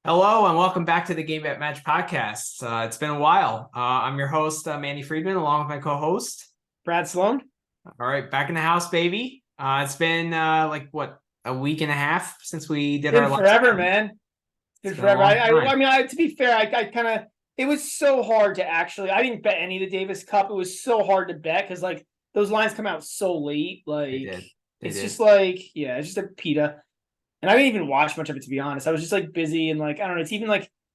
Hello and welcome back to the Game Bet Match podcast. It's been a while. I'm your host, Manny Friedman, along with my co-host. Brad Sloan. All right, back in the house, baby. It's been a week and a half since we did our Been last forever, episode. man. Been It's been a forever. long time. To be fair, I kind of. It was so hard to actually. I didn't bet any of the Davis Cup. It was so hard to bet because those lines come out so late. They did. They It's did. just it's just a pita. And I didn't even watch much of it, to be honest. I was just busy and I don't know.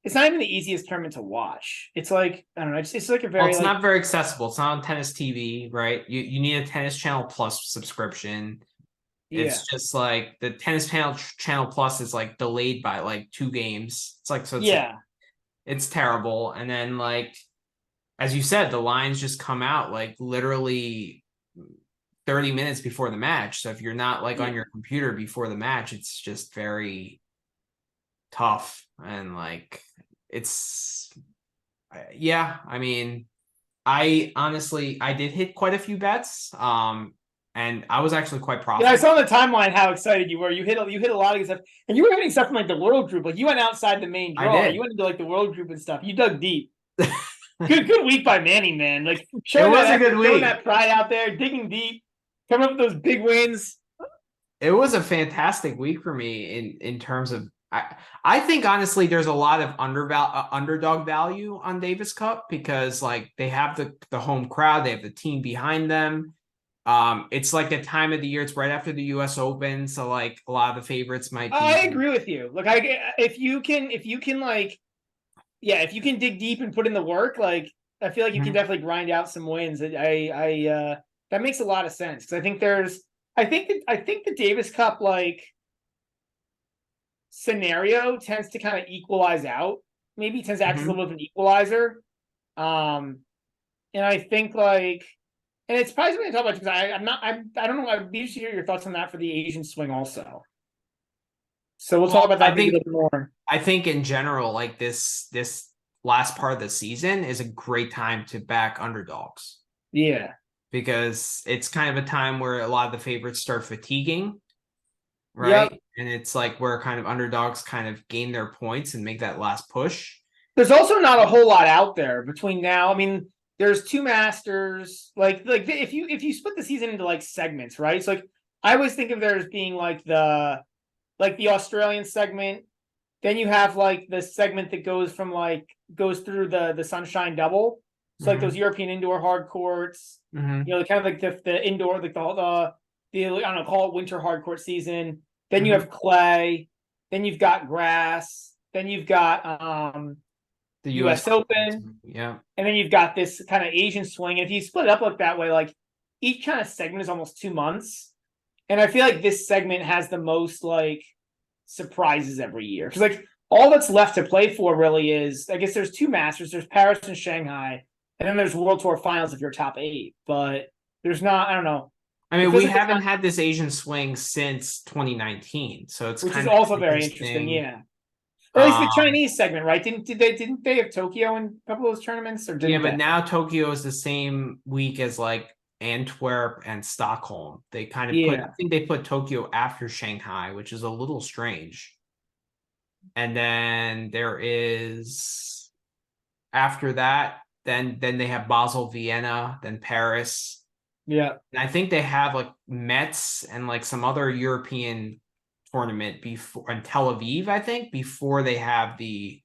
It's not even the easiest tournament to watch. It's I don't know. It's like a Well, very it's not very accessible. It's not on tennis TV, right? You need a Tennis Channel Plus subscription. yeah. It's just like the Channel Plus is like delayed by like 2 games. Yeah. It's terrible. And then as you said, the lines just come out like literally 30 minutes before the match. So if you're not on your computer before the match, it's just very tough. And it's, yeah, I mean, I did hit quite a few bets. And I was actually quite Yeah, I profitable. saw on the timeline how excited you were. You hit a lot of stuff, and you were hitting stuff from the world group. You went outside the main I draw. did. You went into the world group and stuff. You dug deep. Good week by Manny, man. It Showing was a that good effort, showing week. that pride out there, digging deep, coming up with those big wins. It was a fantastic week for me in terms of I think honestly there's a lot of underdog value on Davis Cup because they have the home crowd, they have the team behind them. It's like the time of the year, it's right after the US Open, so a lot of the favorites might I be. agree with you. If you can dig deep and put in the work, I feel like you can Mhm. definitely grind out some wins. That makes a lot of sense because I think the Davis Cup scenario tends to kind of equalize out. Maybe tends to act as a Mhm. little bit of an equalizer. And I think and it's probably something to talk about because I don't know. I'd be interested to hear your thoughts on that for the Asian swing also. So we'll talk Well, about that maybe a little more. I think in general, this last part of the season is a great time to back underdogs Yeah. because it's kind of a time where a lot of the favorites start fatiguing, right? Yep. And it's where kind of underdogs kind of gain their points and make that last push. There's also not a whole lot out there between now. I mean, there's two Masters. If you split the season into segments, right? So I always think of there as being the Australian segment. Then you have the segment that goes through the Sunshine Double. So those European indoor hard courts. Mm-hmm. Kind of the indoor the I don't know, call it winter hard court season. Then you Mm-hmm. have clay. Then you've got grass. Then you've got The US US Open, yeah. and then you've got this kind of Asian swing. And if you split it up that way, each kind of segment is almost 2 months. And I feel like this segment has the most surprises every year. Because all that's left to play for really is, I guess there's two Masters. There's Paris and Shanghai, and then there's World Tour Finals if you're top 8. But there's not, I don't know. I It mean, feels we like haven't had this Asian swing since 2019, so it's which is kind of also very interesting. interesting. Yeah. Or at least the Um, Chinese segment, right? Didn't they have Tokyo in a couple of those tournaments, or yeah, didn't but they? now Tokyo is the same week as Antwerp and Stockholm. They kind of I Yeah. think they put Tokyo after Shanghai, which is a little strange. And then there is after that, then they have Basel, Vienna, then Paris. Yeah. And I think they have Metz and some other European tournament before in Tel Aviv, I think, before they have the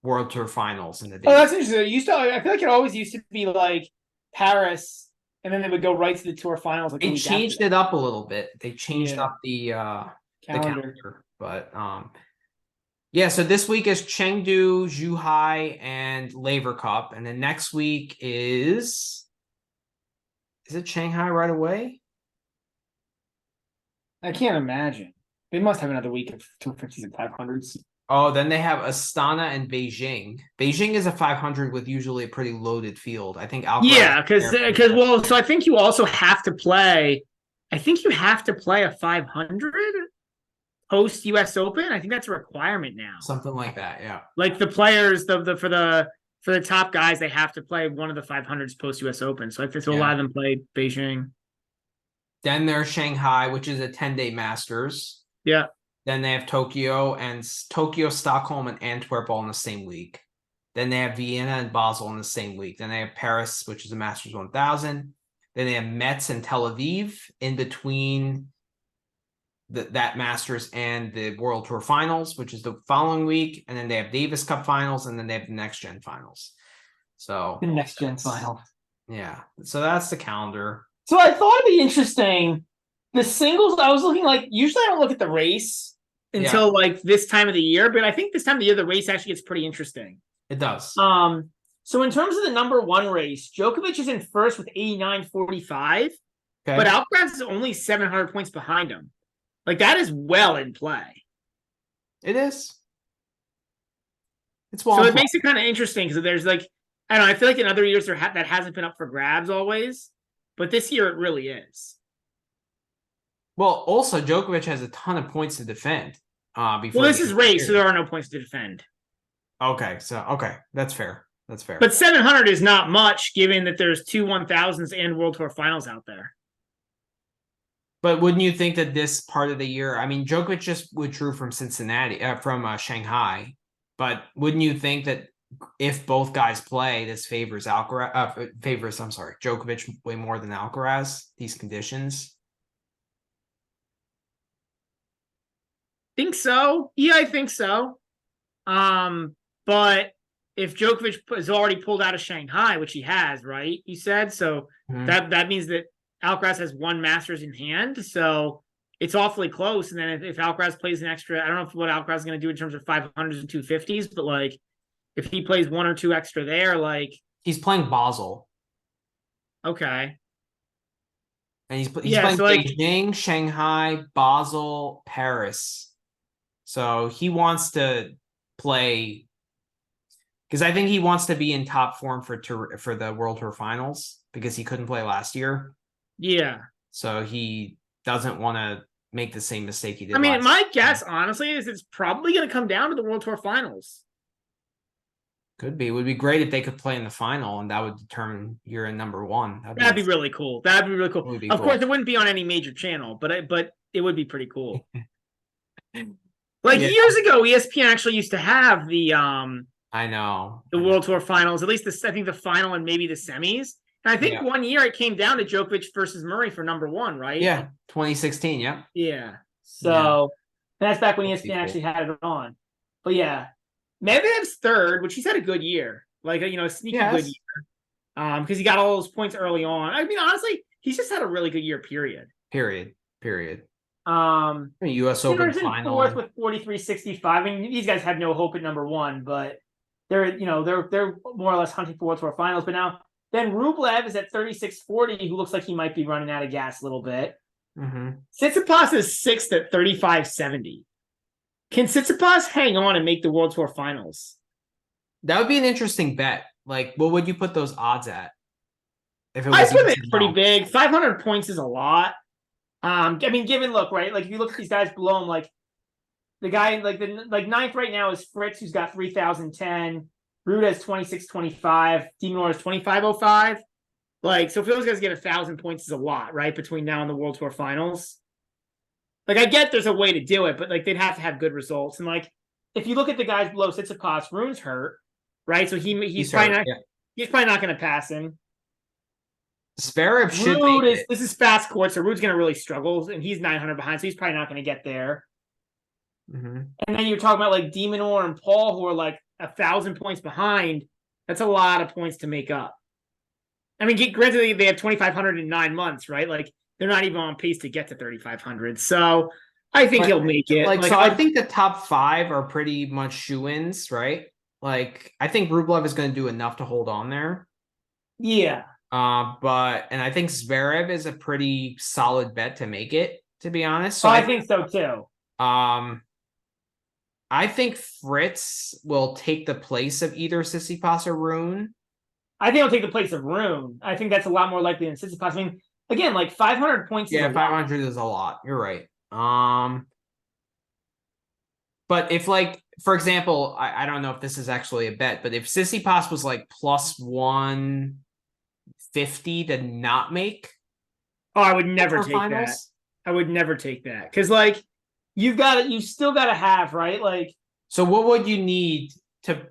World Tour Finals in the Oh, Davis. that's interesting. I feel like it always used to be Paris, and then they would go right to the tour finals the They week after changed that. it up a little bit. They changed Yeah, up the calendar. calendar, but yeah. So this week is Chengdu, Zhuhai, and Laver Cup, and then next week is it Shanghai right away? I can't imagine. They must have another week of 250s and 500s. Oh, then they have Astana and Beijing. Beijing is a 500 with usually a pretty loaded field. I think Alcaraz. Yeah, because well, so I think you also have to play. I think you have to play a 500 post U.S. Open. I think that's a requirement now. Something like that, yeah. The players, for the top guys, they have to play one of the 500s post U.S. Open. So I think a lot of them play Beijing. Then there's Shanghai, which is a 10-day Masters. Yeah. Then they have Tokyo, Stockholm, and Antwerp all in the same week. Then they have Vienna and Basel in the same week. Then they have Paris, which is a Masters 1000. Then they have Metz and Tel Aviv in between that Masters and the World Tour Finals, which is the following week. And then they have Davis Cup Finals, and then they have the Next Gen Finals. So the Next Gen Final. Yeah. So that's the calendar. So I thought it'd be interesting. The singles, I was looking usually I don't look at the race until this time of the year, but I think this time of the year, the race actually gets pretty interesting. It does. So in terms of the number one race, Djokovic is in first with 89.45, but Alcaraz is only 700 points behind him. That is well in play. It is. It's well. So it makes it kind of interesting because there's I don't know. I feel like in other years that hasn't been up for grabs always, but this year it really is. Well, also Djokovic has a ton of points to defend. Before this is race, so there are no points to defend. Okay, that's fair. That's fair. But 700 is not much, given that there's 2 1000s and World Tour Finals out there. But wouldn't you think that this part of the year? I mean, Djokovic just withdrew from Shanghai, but wouldn't you think that if both guys play, this favors Djokovic way more than Alcaraz? These conditions. Think so. Yeah, I think so. But if Djokovic has already pulled out of Shanghai, which he has, right? You said so. That means that Alcaraz has 1 Masters in hand, so it's awfully close. And then if Alcaraz plays an extra, I don't know what Alcaraz is going to do in terms of 500s and 250s, but if he plays 1 or 2 extra there, he's playing Basel. Okay. And he's playing Beijing, Shanghai, Basel, Paris. So he wants to play, because I think he wants to be in top form for the World Tour Finals, because he couldn't play last year. Yeah. So he doesn't want to make the same mistake he did. I mean, my guess, honestly, is it's probably going to come down to the World Tour Finals. Could be. It would be great if they could play in the final, and that would determine you're in number one. That'd be really cool. Of course, it wouldn't be on any major channel, but it would be pretty cool. Years ago, ESPN actually used to have the I know the World Tour Finals, at least I think the final and maybe the semis. And I think one year it came down to Djokovic versus Murray for number one, right? Yeah, 2016. Yeah. Yeah. So that's back when ESPN actually had it on. But yeah, Medvedev's third, which he's had a good year, a sneaky good year, because he got all those points early on. I mean, honestly, he's just had a really good year. Period. U.S. Open final fourth with 43.65. I mean, these guys have no hope at number one, but they're more or less hunting for World Tour Finals. But now then Rublev is at 36.40, who looks like he might be running out of gas a little bit. Mm-hmm. Tsitsipas is sixth at 35.70. Can Tsitsipas hang on and make the World Tour Finals? That would be an interesting bet. What would you put those odds at? If it was, I put it pretty big. 500 points is a lot. I mean, if you look at these guys below him, the guy, the ninth right now is Fritz, who's got 3,010. Rude has 26.25. Demon has 25.05. So if those guys get 1,000 points is a lot, right? Between now and the World Tour Finals. I get there's a way to do it, but they'd have to have good results. And if you look at the guys below Tsitsipas, Rune's hurt, right? So he's probably not. Yeah. He's probably not going to pass him. Zverev should make it. This is fast court, so Rude's going to really struggle, and he's 900 behind, so he's probably not going to get there. Mm-hmm. And then you're talking about Demonor and Paul, who are 1,000 points behind. That's a lot of points to make up. I mean, granted, they have 2,500 in 9 months, right? They're not even on pace to get to 3,500. So I think he'll make it. I think the top 5 are pretty much shoo-ins, right? I think Rublev is going to do enough to hold on there. Yeah. And I think Zverev is a pretty solid bet to make it, to be honest. So I think so too. I think Fritz will take the place of either Tsitsipas or Rune. I think he'll take the place of Rune. I think that's a lot more likely than Tsitsipas. I mean, again, 500 points. Yeah, 500 is a lot. You're right. But if for example, I don't know if this is actually a bet, but if Tsitsipas was plus 150 to not make, I would never take that. I would never take that because you still got to have, right? Like, So what would you need to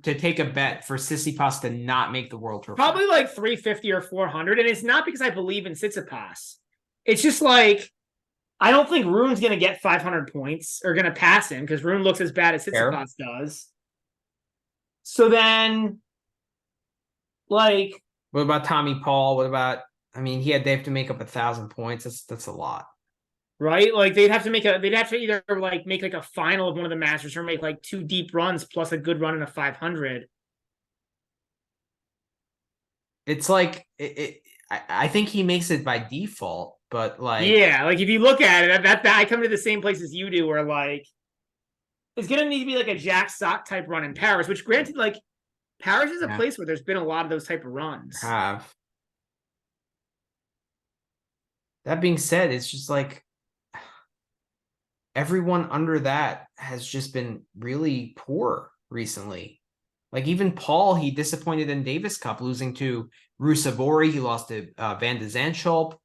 take a bet for Tsitsipas to not make the World Tour? Probably like 350 or 400. And it's not because I believe in Tsitsipas. It's just like, I don't think Rune's going to get 500 points or going to pass him because Rune looks as bad as Tsitsipas does. So then, like, what about Tommy Paul? What about, I mean, they have to make up 1,000 points. That's a lot. Right? Like they'd have to either like make like a final of one of the Masters or make like 2 deep runs plus a good run in a 500. It's like I think he makes it by default, but like yeah, like if you look at it, that I come to the same place as you do, where like it's gonna need to be like a Jack Sock type run in Paris, which granted, like Paris is a place where there's been a lot of those type of runs. That being said, it's just like everyone under that has just been really poor recently. Like even Paul, he disappointed in Davis Cup, losing to Rusevori. He lost to Van de Zandschulp.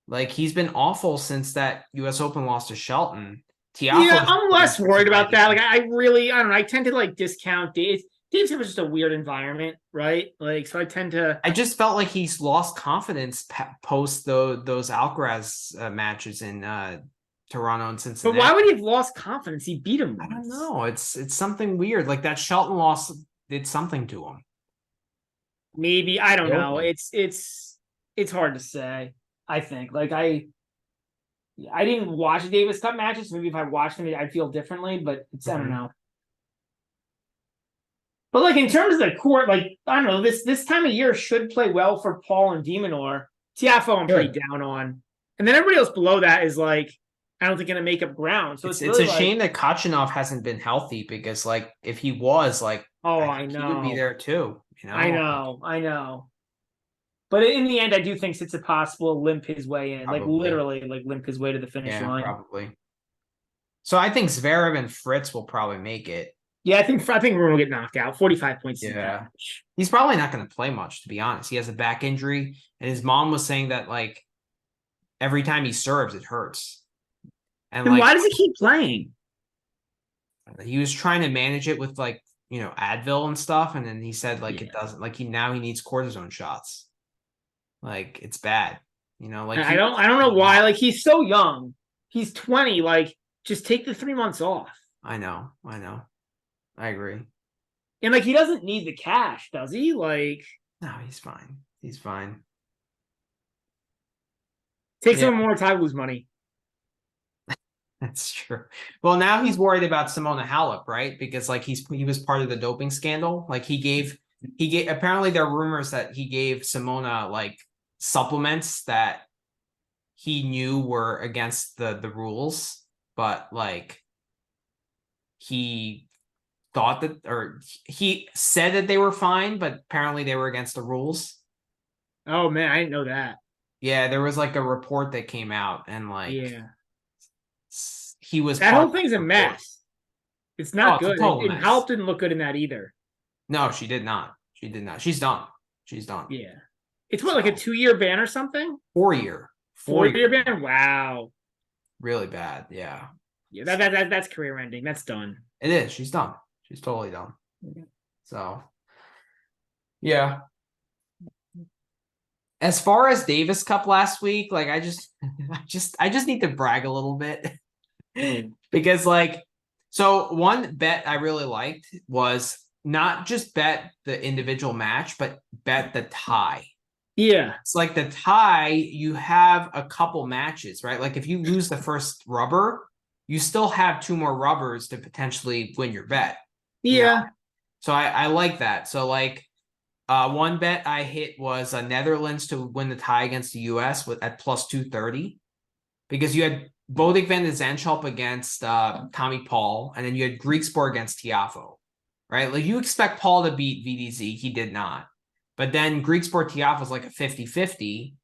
Like he's been awful since that U.S. Open loss to Shelton. Yeah, I'm less worried about that. Like I don't know. I tend to like discount Davis. Davis was just a weird environment, right? Like so, I just felt like he's lost confidence post those Alcaraz matches in Toronto and Cincinnati. But why would he have lost confidence? He beat him once. I don't know. It's something weird. Like that Shelton loss did something to him. Maybe I don't know. It's hard to say. I think like I didn't watch the Davis Cup matches. Maybe if I watched them, I'd feel differently. But I don't know. But like in terms of the court, like I don't know, this time of year should play well for Paul and de Minaur. Tiafoe I'm pretty down on, and then everybody else below that is like I don't think going to make up ground. So it's really a shame that Kachanov hasn't been healthy because like if he was like, I know he would be there too. You know, I know. But in the end, I do think Tsitsipas will limp his way in, like literally, like limp his way to the finish line. Probably. So I think Zverev and Fritz will probably make it. Yeah, I think Rune will get knocked out. 45 points. Yeah, he's probably not going to play much, to be honest. He has a back injury, and his mom was saying that like every time he serves, it hurts. And like, why does he keep playing? He was trying to manage it with like Advil and stuff, and then he said like it doesn't. Like he needs cortisone shots. Like it's bad. Like I don't know why. Like he's so young. He's 20. Like just take the 3 months off. I know. I agree. And like he doesn't need the cash, does he? Like no, he's fine. Take some more Taiwo's money. That's true. Well, now he's worried about Simona Halep, right? Because like he was part of the doping scandal. Like he gave apparently there are rumors that he gave Simona like supplements that he knew were against the rules, but like he thought that, or he said that they were fine, but apparently they were against the rules. Oh man, I didn't know that. Yeah, there was like a report that came out, and like he was that whole thing's a mess. It's not good. And Halep didn't look good in that either. No, she did not. She's done. Yeah. It's what, like a 2-year ban or something? 4-year. 4-year ban? Wow. Really bad. Yeah. Yeah, that's career ending. That's done. It is. She's done. She's totally done. So, yeah. As far as Davis Cup last week, like I just need to brag a little bit because like, so one bet I really liked was not just bet the individual match, but bet the tie. Yeah. It's like the tie, you have a couple matches, right? Like if you lose the first rubber, you still have 2 more rubbers to potentially win your bet. Yeah. So I like that. So like one bet I hit was Netherlands to win the tie against the US at plus 230, because you had Botic van de Zandschulp against Tommy Paul, and then you had Griekspoor against Tiafoe, right? Like you expect Paul to beat VDZ. He did not. But then Griekspoor Tiafoe was like a 50-50.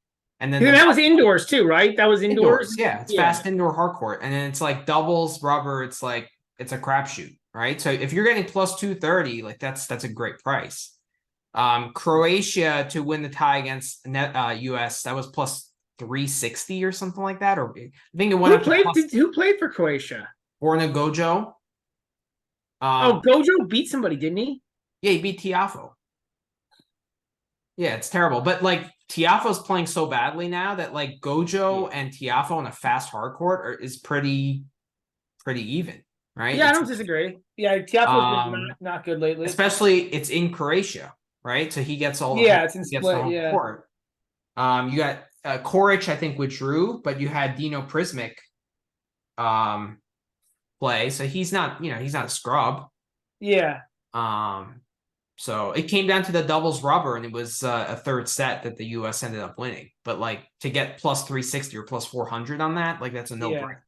And then that was indoors too, right? That was indoors. Yeah, it's fast indoor hard court. And then it's like doubles, rubber. It's like it's a crapshoot, right? So if you're getting plus 230, like that's a great price. Croatia to win the tie against US, that was plus 360 or something like that. Or I think it went up to plus Who played for Croatia? Borna Gojo. Gojo beat somebody, didn't he? Yeah, he beat Tiafo. Yeah, it's terrible. But like Tiafo's playing so badly now that like Gojo and Tiafo on a fast hard court is pretty even, right? Yeah, I don't disagree. Yeah, Tiafo's been not good lately. Especially it's in Croatia, right? So he gets all the it's in gets the split. home Yeah. court. You got Koric, I think, withdrew, but you had Dino Prismic play. So he's not a scrub. Yeah. So it came down to the doubles rubber, and it was a third set that the U.S. ended up winning. But like to get plus 360 or plus 400 on that, like that's a no brainer.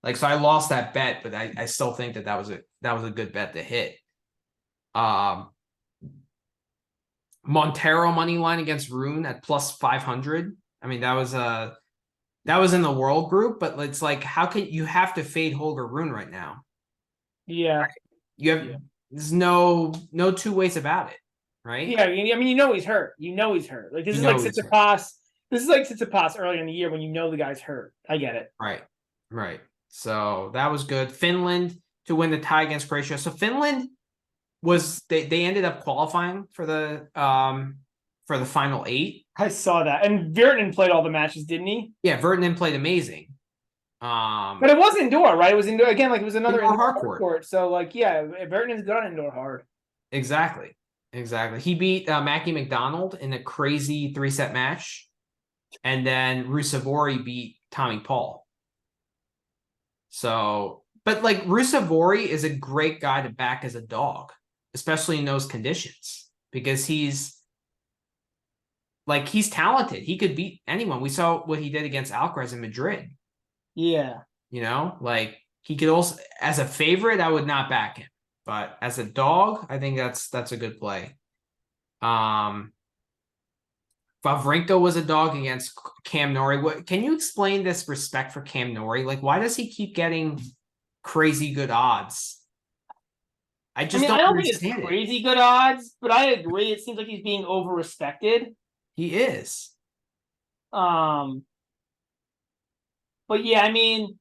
Like so, I lost that bet, but I still think that was a good bet to hit. Montero money line against Rune at plus 500. I mean, that was in the world group, but it's like, how can you have to fade Holger Rune right now? Yeah. You have there's no two ways about it, right? Yeah, I mean, he's hurt. He's hurt. Like this is like Tsitsipas. This is like Tsitsipas earlier in the year when the guy's hurt. I get it. Right. So that was good. Finland to win the tie against Croatia. So Finland was they ended up qualifying for the final 8. I saw that. And Virtanen played all the matches, didn't he? Yeah, Virtanen played amazing. But it was indoor, right? It was indoor again, like it was another indoor hard court. So like, yeah, Virtanen's good on indoor hard. Exactly. He beat Mackie McDonald in a crazy 3-set match, and then Rusevori beat Tommy Paul. So, but like Rusevori is a great guy to back as a dog, especially in those conditions, because he's talented. He could beat anyone. We saw what he did against Alcaraz in Madrid. Yeah. Like he could also, as a favorite, I would not back him, but as a dog, I think that's a good play. Wawrinka was a dog against Cam Norrie. Can you explain this respect for Cam Norrie? Like, why does he keep getting crazy good odds? I don't think it's crazy good odds, but I agree. It seems like he's being over-respected. He is. But yeah, I mean,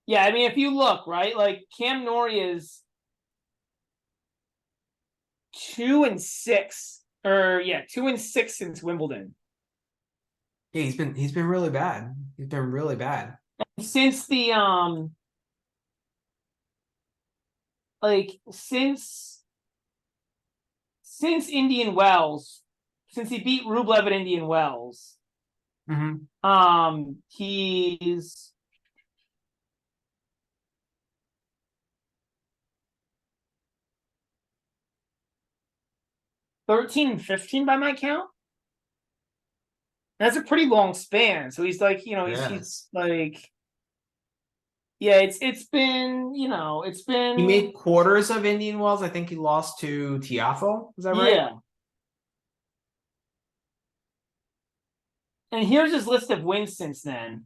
if you look, right, like Cam Norrie is 2-6, 2-6 since Wimbledon. Yeah, he's been really bad. He's been really bad. Since the since Indian Wells, since he beat Rublev at Indian Wells, he's (13-15) by my count. That's a pretty long span. So he's like, he's like, it's been, it's been. He made quarters of Indian Wells. I think he lost to Tiafoe. Is that right? Yeah. And here's his list of wins since then: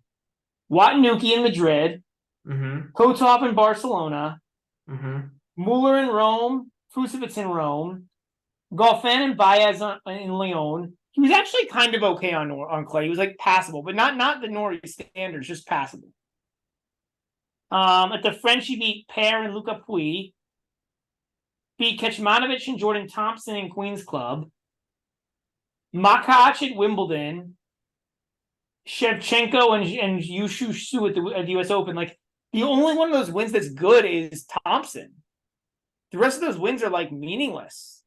Watanuki in Madrid, Kotov in Barcelona, Muller in Rome, Fucevich in Rome, Goffin and Baez in Lyon. He was actually kind of okay on clay. He was like passable, but not the Norrie standards, just passable. At the French, he beat Paire and Luca Pouille, beat Kecmanovic and Jordan Thompson in Queen's Club, Makac at Wimbledon, Shevchenko and Yushu Su at the U.S. Open. Like the only one of those wins that's good is Thompson. The rest of those wins are like meaningless.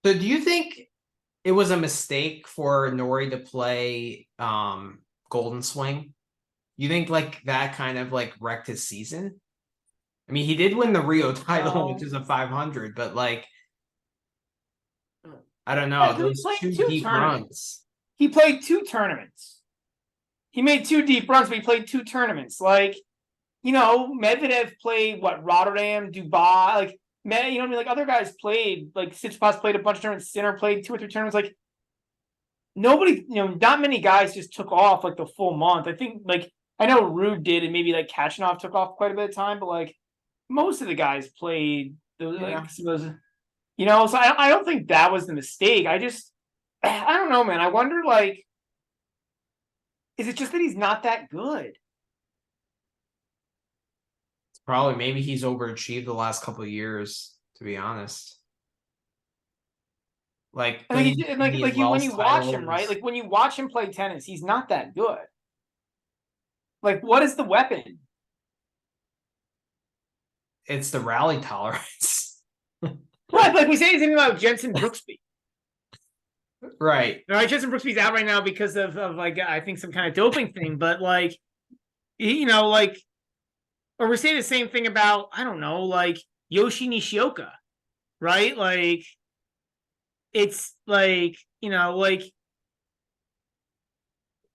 So do you think it was a mistake for Norrie to play Golden Swing? You think like that kind of like wrecked his season? I mean, he did win the Rio title, which is a 500, but like, I don't know. Those two deep runs. He played 2 tournaments. He made 2 deep runs, but he played 2 tournaments. Like, Medvedev played Rotterdam, Dubai, like. Like other guys played, like Tsitsipas played a bunch of tournaments, Sinner played 2 or 3 tournaments. Like nobody, not many guys just took off like the full month. I think like I know Ruud did, and maybe like Kachanov took off quite a bit of time, but like most of the guys played. So I don't think that was the mistake. I don't know, man. I wonder like Is it just that he's not that good? Probably maybe he's overachieved the last couple of years, to be honest. Like I winning mean, Indian you when Wells you watch him, right? titles. Like when you watch him play tennis, he's not that good. Like, what is the weapon? It's the rally tolerance. Right, like we say anything about Jensen Brooksby. Right. Right, Jensen Brooksby's out right now because of like I think some kind of doping thing, but like you know, like or we say the same thing about, I don't know, like Yoshi Nishioka, right? Like it's like, you know, like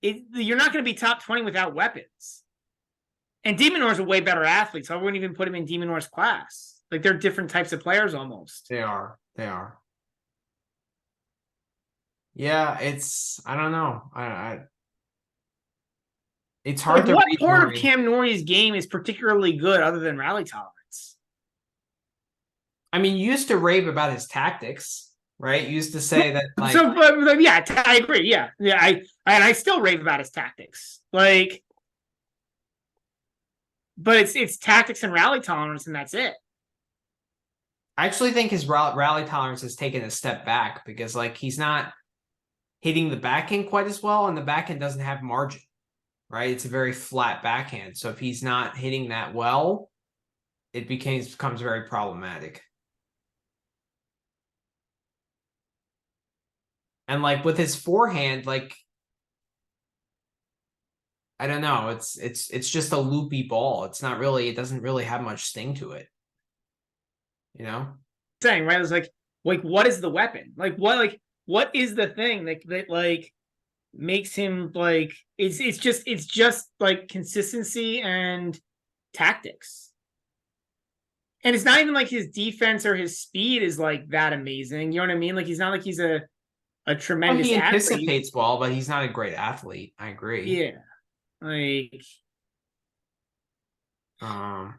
you're not going to be top 20 without weapons. And de Minaur's a way better athlete, so I wouldn't even put him in de Minaur's class. Like they're different types of players almost. They are. They are. Yeah, it's I don't know. It's hard Like to what read part of Norrie. Cam Norrie's game is particularly good other than rally tolerance? I mean, you used to rave about his tactics, right? You used to say that like So yeah, I agree. Yeah, I still rave about his tactics. Like, but it's tactics and rally tolerance, and that's it. I actually think his rally tolerance has taken a step back because like he's not hitting the backhand quite as well, and the backhand doesn't have margin, right? It's a very flat backhand. So if he's not hitting that well, it becomes very problematic. And like with his forehand, like I don't know, it's just a loopy ball. It's not really, it doesn't really have much sting to it. You know? Saying right, it's like what is the weapon? Like what is the thing that like makes him like it's just like consistency and tactics. And it's not even like his defense or his speed is like that amazing. You know what I mean? Like he's not like he's a Well, tremendous he athlete. anticipates well, but he's not a great athlete. I agree. Yeah. Like Um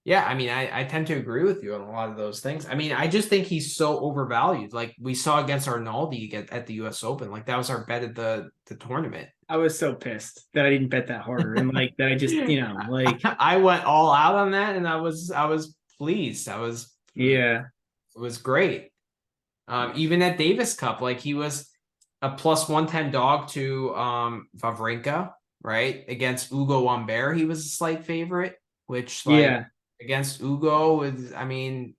Yeah, I mean, I tend to agree with you on a lot of those things. I mean, I just think he's so overvalued. Like we saw against Arnaldi at the U.S. Open, like that was our bet at the tournament. I was so pissed that I didn't bet that harder, and like that I just like I went all out on that, and I was pleased. yeah. It was great. Even at Davis Cup, like he was a plus 110 dog to Wawrinka, right? Against Ugo Humbert, he was a slight favorite, which like. Yeah. Against Ugo is, I mean,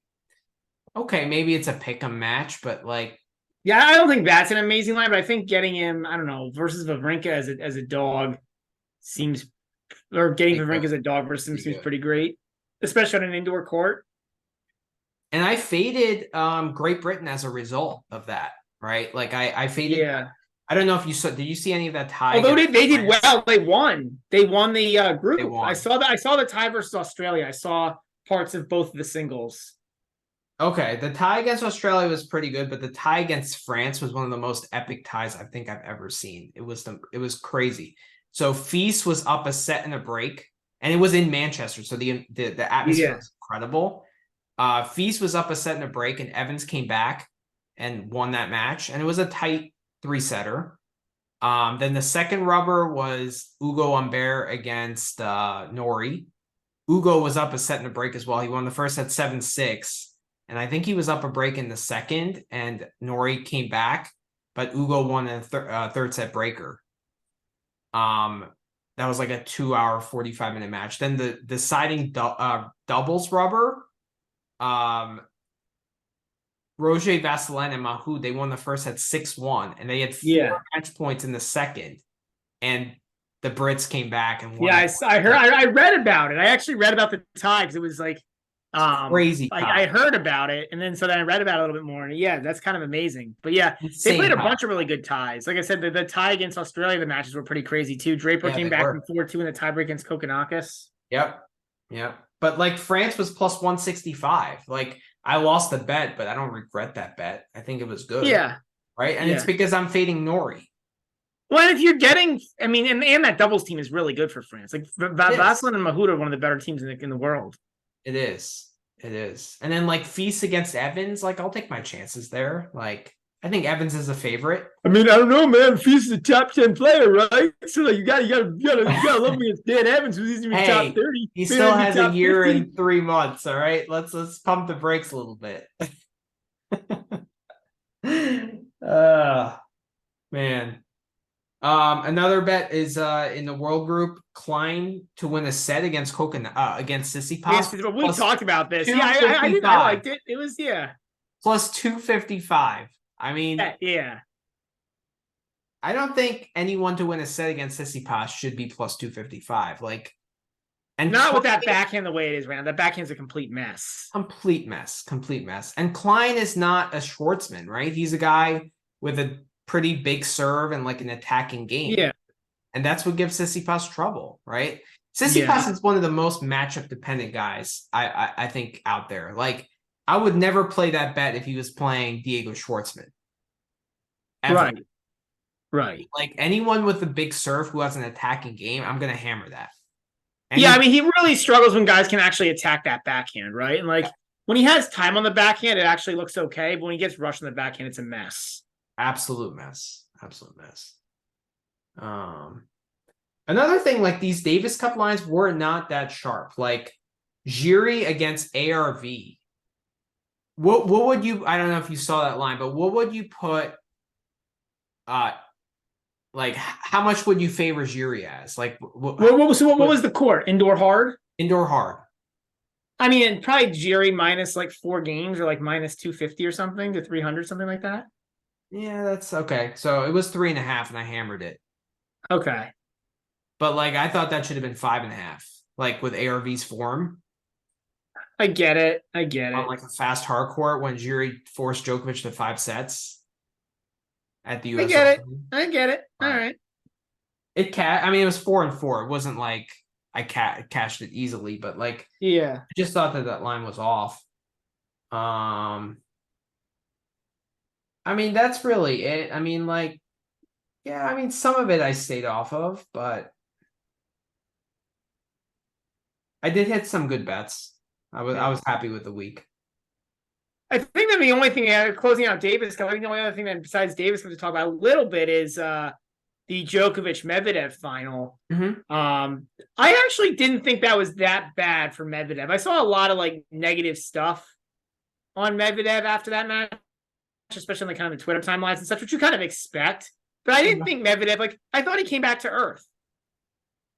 okay, maybe it's a pick 'em match, but like, Yeah, I don't think that's an amazing line, but I think getting him, I don't know, versus Wawrinka as a dog seems, or getting Wawrinka as a dog versus him seems pretty great, especially on an indoor court. and I faded Great Britain as a result of that, right? Like I faded. Yeah. I don't know if you saw. Did you see any of that tie? Although they did well, they won. They won the group. They won. I saw the tie versus Australia. I saw parts of both of the singles. Okay, the tie against Australia was pretty good, but the tie against France was one of the most epic ties I think I've ever seen. It was crazy. So Feast was up a set and a break, and it was in Manchester, so the atmosphere was incredible. Feast was up a set and a break, and Evans came back and won that match, and it was a tight 3-setter. Then the second rubber was Ugo Humbert against Norrie. Ugo was up a set and a break as well. He won the first set 7-6. And I think he was up a break in the second, and Norrie came back, but Ugo won a third set breaker. That was like a 2-hour, 45-minute match. Then the deciding doubles rubber, Roger Vasselin and Mahut, they won the first set 6-1, and they had 4 match points in the second, and the Brits came back and won. Yeah, I heard. I read about it. I actually read about the tie because it was like crazy. I heard about it, and then I read about it a little bit more, and yeah, that's kind of amazing. But yeah, Insane they played a bunch of really good ties. Like I said, the tie against Australia, the matches were pretty crazy too. Draper came back from 4-2 in the tiebreak against Kokkinakis. Yep. But like France was plus 165. Like I lost the bet, but I don't regret that bet. I think it was good. Yeah. Right. And it's because I'm fading Norrie. Well, if you're getting, I mean, and that doubles team is really good for France. Like Vasselin and Mahut are one of the better teams in the world. It is. And then like Feast against Evans, like I'll take my chances there. Like I think Evans is a favorite. I mean, I don't know, man. He's a top 10 player, right? So like, you gotta love me as Dan Evans, who's easily top 30. He Maybe still has a top year 50. and 3 months. All right, let's pump the brakes a little bit. Man. Another bet is in the world group, Klein to win a set against against Tsitsipas. Yes, we talked about this. Yeah, I liked it. It was plus 255. I mean, yeah. I don't think anyone to win a set against Tsitsipas should be plus 255. Like, and not with that backhand the way it is, man. That backhand's a complete mess. Complete mess. And Klein is not a Schwartzman, right? He's a guy with a pretty big serve and like an attacking game. Yeah. And that's what gives Tsitsipas trouble, right? Tsitsipas is one of the most matchup dependent guys I think out there. Like, I would never play that bet if he was playing Diego Schwartzman. Ever. Right. Like, anyone with a big serve who has an attacking game, I'm gonna hammer that. I mean, he really struggles when guys can actually attack that backhand, right? And like when he has time on the backhand, it actually looks okay. But when he gets rushed on the backhand, it's a mess. Absolute mess. Another thing, like these Davis Cup lines were not that sharp. Like Jiri against ARV. What would you? I don't know if you saw that line, but what would you put? Like how much would you favor Jiri as? Like what was the court? Indoor hard. Indoor hard. I mean, probably Jiri minus like 4 games or like minus 250 or something to 300, something like that. Yeah, that's okay. So it was 3.5, and I hammered it. Okay. But like I thought that should have been 5.5. Like with ARV's form. I get it. On like a fast hard court when Jiri forced Djokovic to 5 sets at the US. I get it. All right. I mean, it was 4-4. It wasn't like I cashed it easily, but like, yeah, I just thought that line was off. I mean, that's really it. I mean, like, yeah, I mean, some of it I stayed off of, but I did hit some good bets. I was happy with the week. I think that the only thing closing out Davis, I think the only other thing that besides Davis to talk about a little bit is the Djokovic Medvedev final. Mm-hmm. I actually didn't think that was that bad for Medvedev. I saw a lot of like negative stuff on Medvedev after that match, especially on the kind of the Twitter timelines and stuff, which you kind of expect. But I didn't think Medvedev, like, I thought he came back to earth.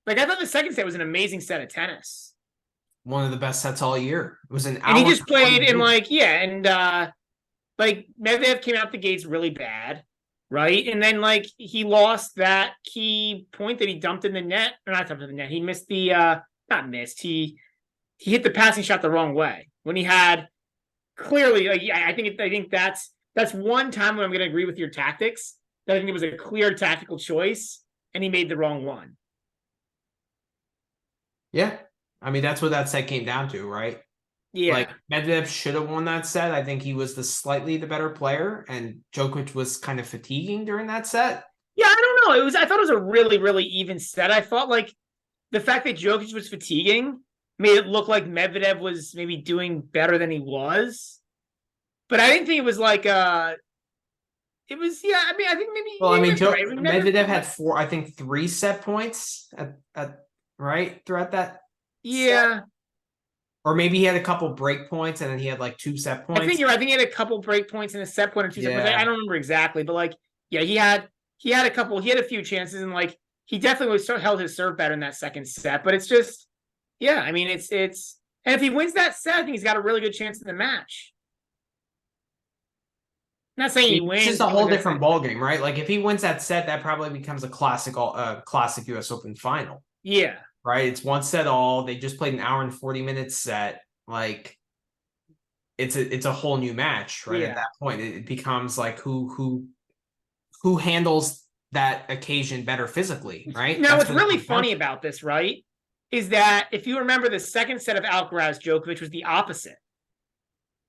Like, I thought the second set was an amazing set of tennis. One of the best sets all year. It was an hour. And he just played in like, like Medvedev came out the gates really bad, right? And then like he lost that key point that he dumped in the net, or not dumped in the net. He missed the not missed. He hit the passing shot the wrong way when he had clearly like I think that's one time when I'm going to agree with your tactics. That I think it was a clear tactical choice, and he made the wrong one. Yeah. I mean, that's what that set came down to, right? Yeah. Like, Medvedev should have won that set. I think he was slightly the better player, and Djokovic was kind of fatiguing during that set. Yeah, I don't know. I thought it was a really, really even set. I thought, like, the fact that Djokovic was fatiguing made it look like Medvedev was maybe doing better than he was. But I didn't think it was like it was, yeah, I mean, I think maybe... Well, I mean, Medvedev had 3 set points at right throughout that. Yeah. Set. Or maybe he had a couple break points and then he had like 2 set points. I think he had a couple break points and a set point or 2 set points. I don't remember exactly, but like, yeah, he had a few chances and like he definitely held his serve better in that second set. But it's just, yeah, I mean, it's and if he wins that set, I think he's got a really good chance in the match. I'm not saying he wins. It's just a whole different ballgame, right? Like if he wins that set, that probably becomes a classic US Open final. Yeah. Right? It's 1 set all. They just played an hour and 40 minutes set. Like it's a whole new match, right? Yeah. At that point, it becomes like who handles that occasion better physically, right? Now, what's really funny about this, right, is that if you remember the second set of Alcaraz, Djokovic was the opposite.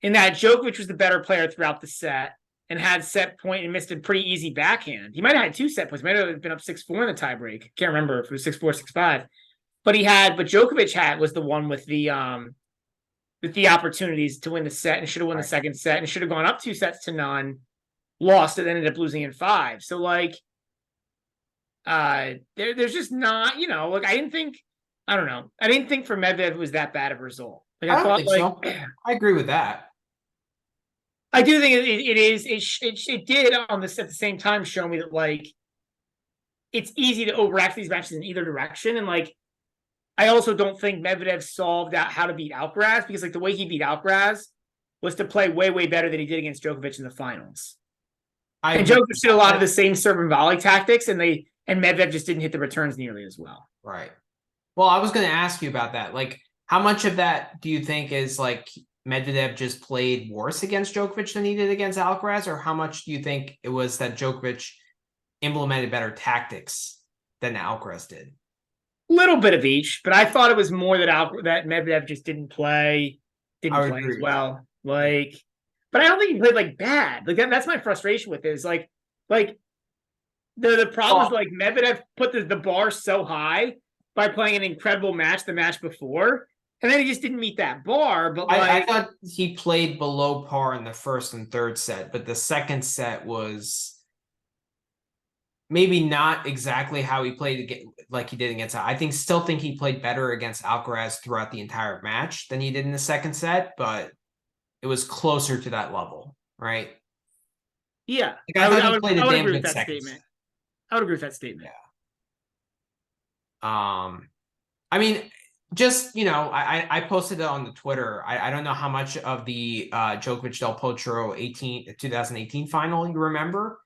In that Djokovic was the better player throughout the set and had set point and missed a pretty easy backhand. He might have had 2 set points. He might have been up 6-4 in the tiebreak. Can't remember if it was 6-4, 6-5. But Djokovic was the one with the opportunities to win the set and should have won the second set and should have gone up 2 sets to none. lost and ended up losing in 5. So like, there's just not, like I didn't think for Medvedev it was that bad of a result. Like I I don't thought, think like so. I agree with that. I do think it did at the same time show me that like it's easy to overact these matches in either direction, and like I also don't think Medvedev solved out how to beat Alcaraz, because like the way he beat Alcaraz was to play way better than he did against Djokovic in the finals. I And agree. Djokovic did a lot of the same serve and volley tactics, and Medvedev just didn't hit the returns nearly as well. Right. Well, I was going to ask you about that. Like, how much of that do you think is like Medvedev just played worse against Djokovic than he did against Alcaraz, or how much do you think it was that Djokovic implemented better tactics than Alcaraz did? Little bit of each, but I thought it was more that Medvedev just didn't play as well. Like, but I don't think he played like bad. Like that's my frustration with it, is like the problem is like Medvedev put the bar so high by playing an incredible match the match before, and then he just didn't meet that bar. But like, I thought he played below par in the first and third set, but the second set was maybe not exactly how he played like he did against. Still think he played better against Alcaraz throughout the entire match than he did in the second set, but it was closer to that level, right? Yeah, like I thought he played a damn agree good with that second statement. set. I would agree with that statement. Yeah. I mean, just I posted it on the Twitter. I don't know how much of the Djokovic Del Potro 2018 final you remember,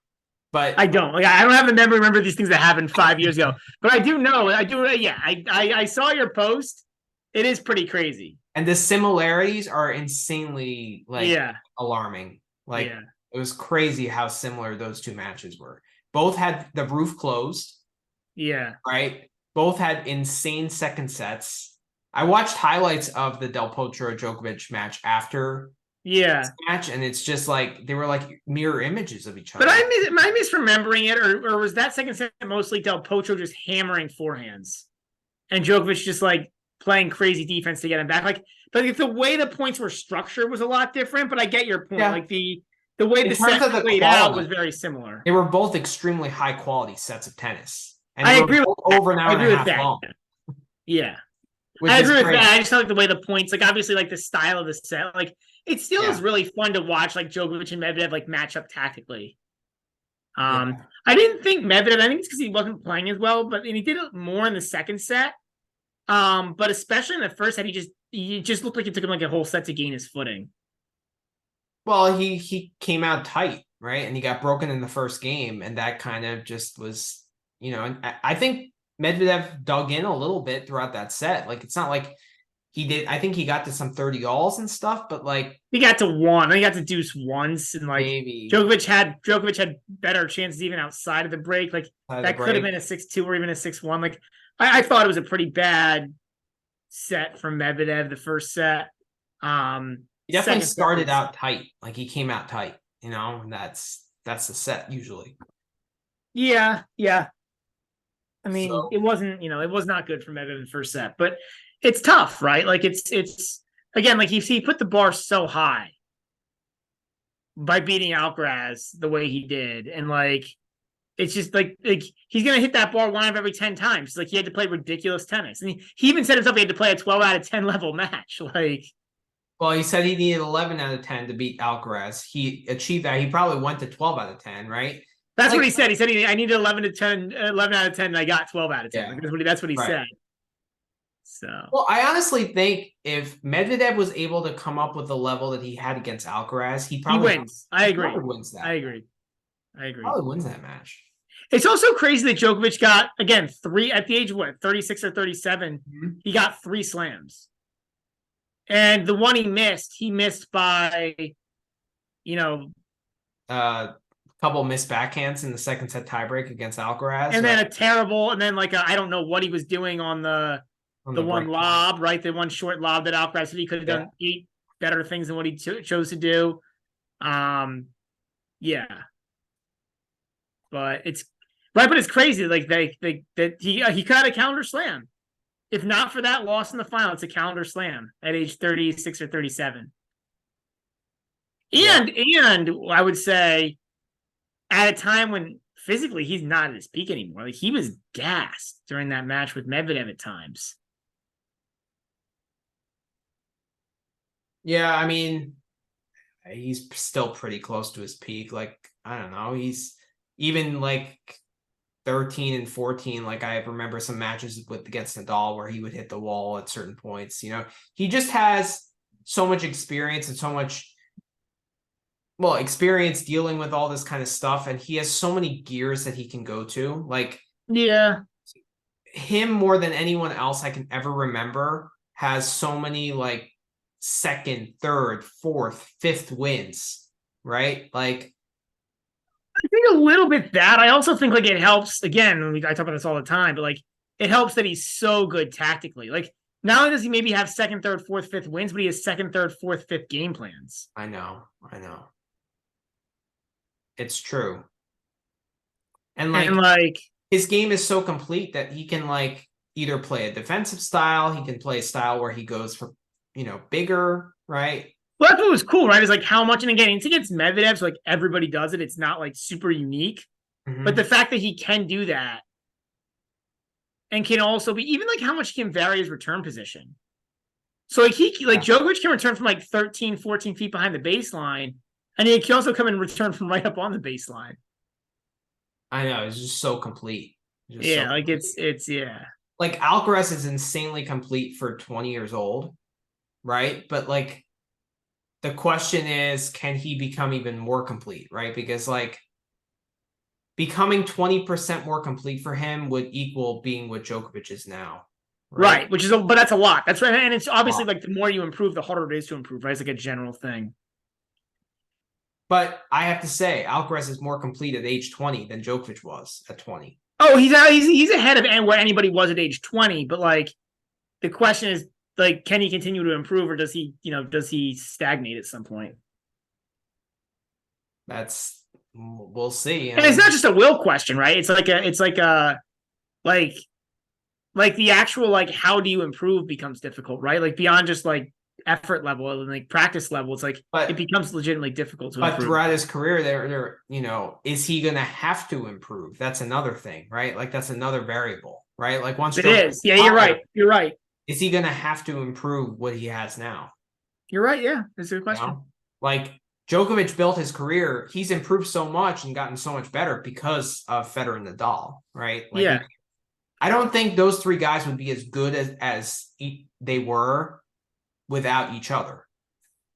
but I don't. Like, I don't have the memory to remember these things that happened 5 years ago. But I do know. I do. Yeah. I saw your post. It is pretty crazy. And the similarities are insanely alarming. Like it was crazy how similar those two matches were. Both had the roof closed. Yeah. Right. Both had insane second sets. I watched highlights of the Del Potro Djokovic match after match, and it's just like they were like mirror images of each other. But am I misremembering it, or was that second set mostly Del Potro just hammering forehands and Djokovic just like playing crazy defense to get him back? Like, but if the way the points were structured was a lot different, but I get your point. Yeah. Like the way the set played out was very similar. They were both extremely high quality sets of tennis. And I agree with over an hour and a half long. Yeah. I agree with that. I just felt like the way the points, like obviously like the style of the set, like it still is really fun to watch like Djokovic and Medvedev like match up tactically. I didn't think Medvedev, I think it's because he wasn't playing as well, but he did it more in the second set. But especially in the first set, he just looked like it took him like a whole set to gain his footing. Well, he came out tight, right? And he got broken in the first game, and that kind of just was, and I think Medvedev dug in a little bit throughout that set. Like, it's not like he did. I think he got to some 30 alls and stuff, but like he got to one. He got to deuce once, and like maybe Djokovic had better chances even outside of the break. Like that could have been a 6-2 or even a 6-1. Like I thought it was a pretty bad set from Medvedev, the first set. He definitely started out tight. Like he came out tight, and that's the set usually. Yeah. I mean, it wasn't, it was not good for Medvedev in the first set, but it's tough, right? Like it's again, like he put the bar so high by beating Alcaraz the way he did, and like it's just like he's gonna hit that bar 1 out of every 10 times. Like he had to play ridiculous tennis, and he even said himself he had to play a 12 out of 10 level match. Like, well, he said he needed 11 out of 10 to beat Alcaraz. He achieved that. He probably went to 12 out of 10, right? That's what he said. He said I needed 11 out of 10, and I got 12 out of 10. Yeah. Like, that's what he said. So, well, I honestly think if Medvedev was able to come up with the level that he had against Alcaraz, he wins. I agree. Wins that. I agree. Probably wins that match. It's also crazy that Djokovic got, again, 3 at the age of 36 or 37. Mm-hmm. He got 3 slams. And the one he missed by, couple missed backhands in the second set tiebreak against Alcaraz. And then I don't know what he was doing on the one lob, right? The one short lob that Alcaraz said he could have done 8 better things than what he chose to do. Yeah. But it's right, but it's crazy. Like that he caught a calendar slam. If not for that loss in the final, it's a calendar slam at age 36 or 37. And I would say at a time when physically he's not at his peak anymore. Like he was gassed during that match with Medvedev at times. Yeah, I mean, he's still pretty close to his peak. Like, I don't know. He's even like 13 and 14. Like, I remember some matches against Nadal where he would hit the wall at certain points. He just has so much experience and so much, experience dealing with all this kind of stuff. And he has so many gears that he can go to. Like, yeah, him more than anyone else I can ever remember has so many like second, third, fourth, fifth wins, right? Like, I think a little bit that. I also think like it helps. Again, I talk about this all the time, but like it helps that he's so good tactically. Like not only does he maybe have second, third, fourth, fifth wins, but he has second, third, fourth, fifth game plans. I know. It's true. And like his game is so complete that he can like either play a defensive style, he can play a style where he goes for, bigger, right? Well, that's what was cool, right? Is like how much, and again, it's against Medvedev, so like everybody does it. It's not like super unique. Mm-hmm. But the fact that he can do that and can also be even like how much he can vary his return position. So like Djokovic can return from like 13, 14 feet behind the baseline, and he can also come and return from right up on the baseline. I know, it's just so complete. It's yeah. Like Alcaraz is insanely complete for 20 years old, right? But like the question is, can he become even more complete, right? Because like becoming 20% more complete for him would equal being what Djokovic is now. Right. But that's a lot. That's right. And it's obviously like the more you improve, the harder it is to improve, right? It's like a general thing. But I have to say, Alcaraz is more complete at age 20 than Djokovic was at 20. Oh, he's ahead of where anybody was at age 20. But like the question is, like, can he continue to improve, or does he stagnate at some point? We'll see. And it's not just a will question, right? It's like the actual like how do you improve becomes difficult, right? Like beyond just like effort level and like practice level, it's like it becomes legitimately difficult to improve. But throughout his career, there, is he gonna have to improve? That's another thing, right? Like that's another variable, right? Like once it is, yeah, you're right. Is he gonna have to improve what he has now? You're right, yeah. That's a good question. Like Djokovic built his career, he's improved so much and gotten so much better because of Federer and Nadal, right? Like, yeah. I don't think those three guys would be as good as they were without each other.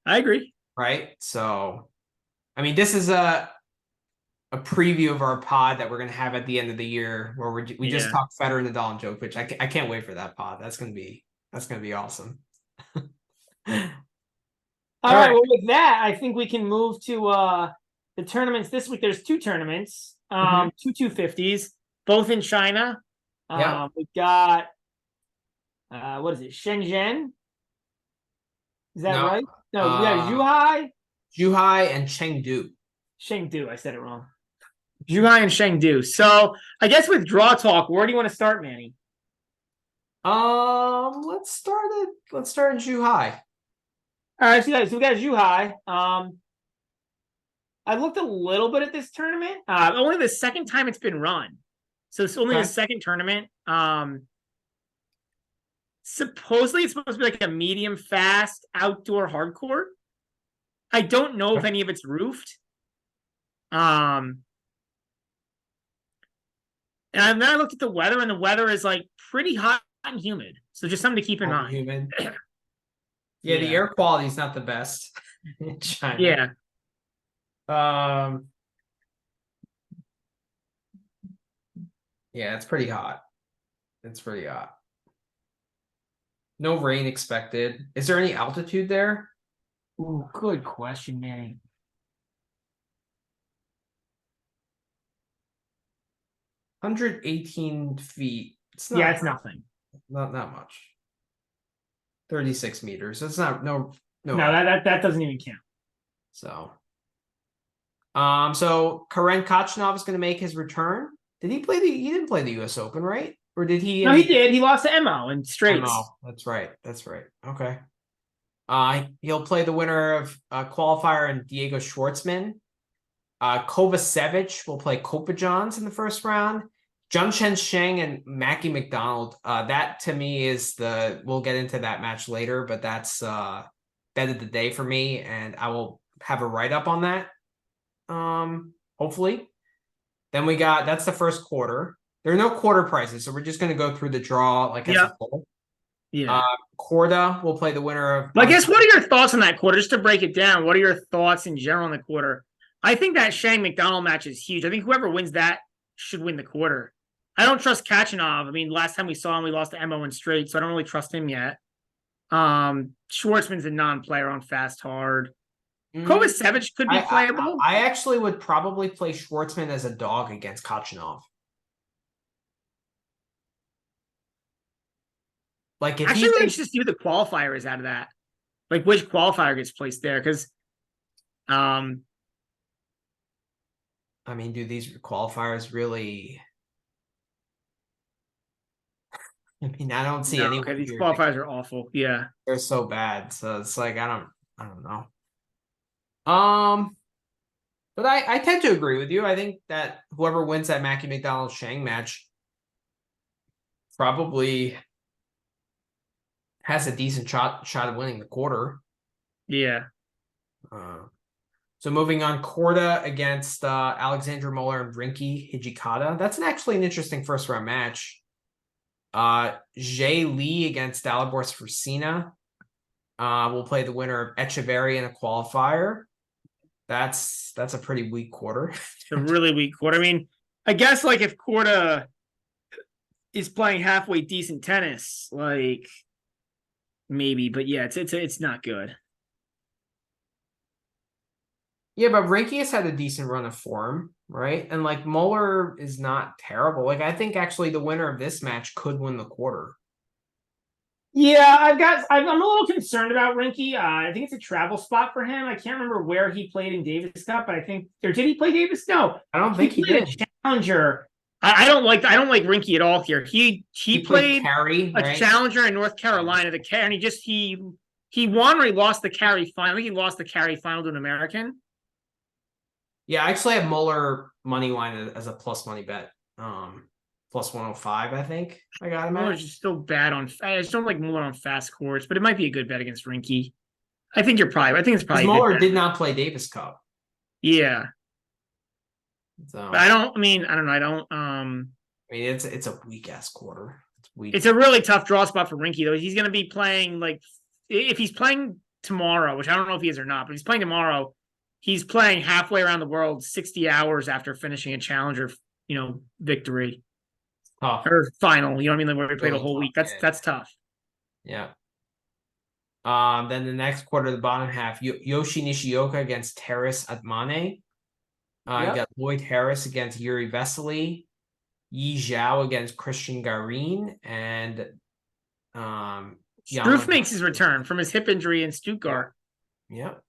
I agree. Right? So, I mean, this is a preview of our pod that we're going to have at the end of the year where we just talk Federer, Nadal, and Djokovic. I can't wait for that pod. That's going to be awesome. All right. Well, with that, I think we can move to the tournaments this week. There's two tournaments, two 250s, both in China. We've got what is it? Shenzhen. Is that right? No, we got Zhuhai and Chengdu. Chengdu, I said it wrong. Zhuhai and Chengdu. So I guess with draw talk, where do you want to start, Manny? Let's start in Zhuhai. All right, so we got Zhuhai. I looked a little bit at this tournament. Only the second time it's been run. So it's only the second tournament. Supposedly it's supposed to be like a medium fast outdoor hard court. I don't know if any of it's roofed. And then I looked at the weather, and the weather is like pretty hot and humid. So just something to keep in mind. Humid. Yeah, the air quality is not the best in China. Yeah. Yeah, it's pretty hot. No rain expected. Is there any altitude there? Ooh, good question, Manny. 118 feet. It's nothing. Not much. 36 meters. It's not no. That doesn't even count. So Karen Khachanov is going to make his return. Did he play he didn't play the US Open, right? Or did he? No, he did. He lost to Mo in straights. That's right. Okay. He'll play the winner of qualifier and Diego Schwartzman. Kovacevic will play Kopajans in the first round. Junchen Sheng and Mackie McDonald. That to me is we'll get into that match later, but that's bet of the day for me, and I will have a write-up on that. Hopefully. Then that's the first quarter. There are no quarter prices, so we're just going to go through the draw like as a whole. Yeah. Korda will play the winner of. I guess, what are your thoughts on that quarter? Just to break it down, what are your thoughts in general on the quarter? I think that Shang McDonald match is huge. I think whoever wins that should win the quarter. I don't trust Kachanov. I mean, last time we saw him, we lost to Mo in straight, so I don't really trust him yet. Schwartzman's a non-player on fast hard. Kovacevic could be playable. I actually would probably play Schwartzman as a dog against Kachanov. Like, if actually, let's just do the qualifiers out of that. Like, which qualifier gets placed there? Because, I mean, do these qualifiers really? I mean, I don't see any. Okay, these qualifiers are awful. Yeah, they're so bad. So it's like I don't know. But I tend to agree with you. I think that whoever wins that Mackie McDonald Shang match probably has a decent shot of winning the quarter. Yeah. So moving on, Korda against Alexandra Muller and Rinky Hijikata. That's actually an interesting first round match. Zhe Li against Dalibor Sforcina. We'll play the winner of Echeverry in a qualifier. That's a pretty weak quarter. It's a really weak quarter. I mean, I guess like if Korda is playing halfway decent tennis, like maybe, but yeah, it's not good. Yeah, but Rinky has had a decent run of form, right? And like Muller is not terrible. Like I think actually the winner of this match could win the quarter. Yeah, I'm a little concerned about Rinky. I think it's a travel spot for him. I can't remember where he played in Davis Cup, but did he play Davis? No, I don't think he did. A challenger. I don't like Rinky at all here. He played Carry, a challenger in North Carolina, and he won or he lost the carry final. I think he lost the carry final to an American. Yeah, I actually have Muller money line as a plus money bet. Plus 105, I think. I got him. Muller's just still bad on. I just don't like Muller on fast courts, but it might be a good bet against Rinky. I think it's probably. Muller did not play Davis Cup. Yeah. So but I don't know. I mean, it's a weak ass quarter. It's a really tough draw spot for Rinky though. He's going to be playing if he's playing tomorrow, which I don't know if he is or not, but he's playing tomorrow. He's playing halfway around the world, 60 hours after finishing a challenger, victory. Tough. Or final, you know what I mean? Like where we played a whole week. That's tough. Yeah. Then the next quarter, the bottom half, Yoshi Nishioka against Terrace Atmane. You got Lloyd Harris against Yuri Vesely, Yi Zhao against Christian Garin, and Struff makes his return from his hip injury in Stuttgart. Yep.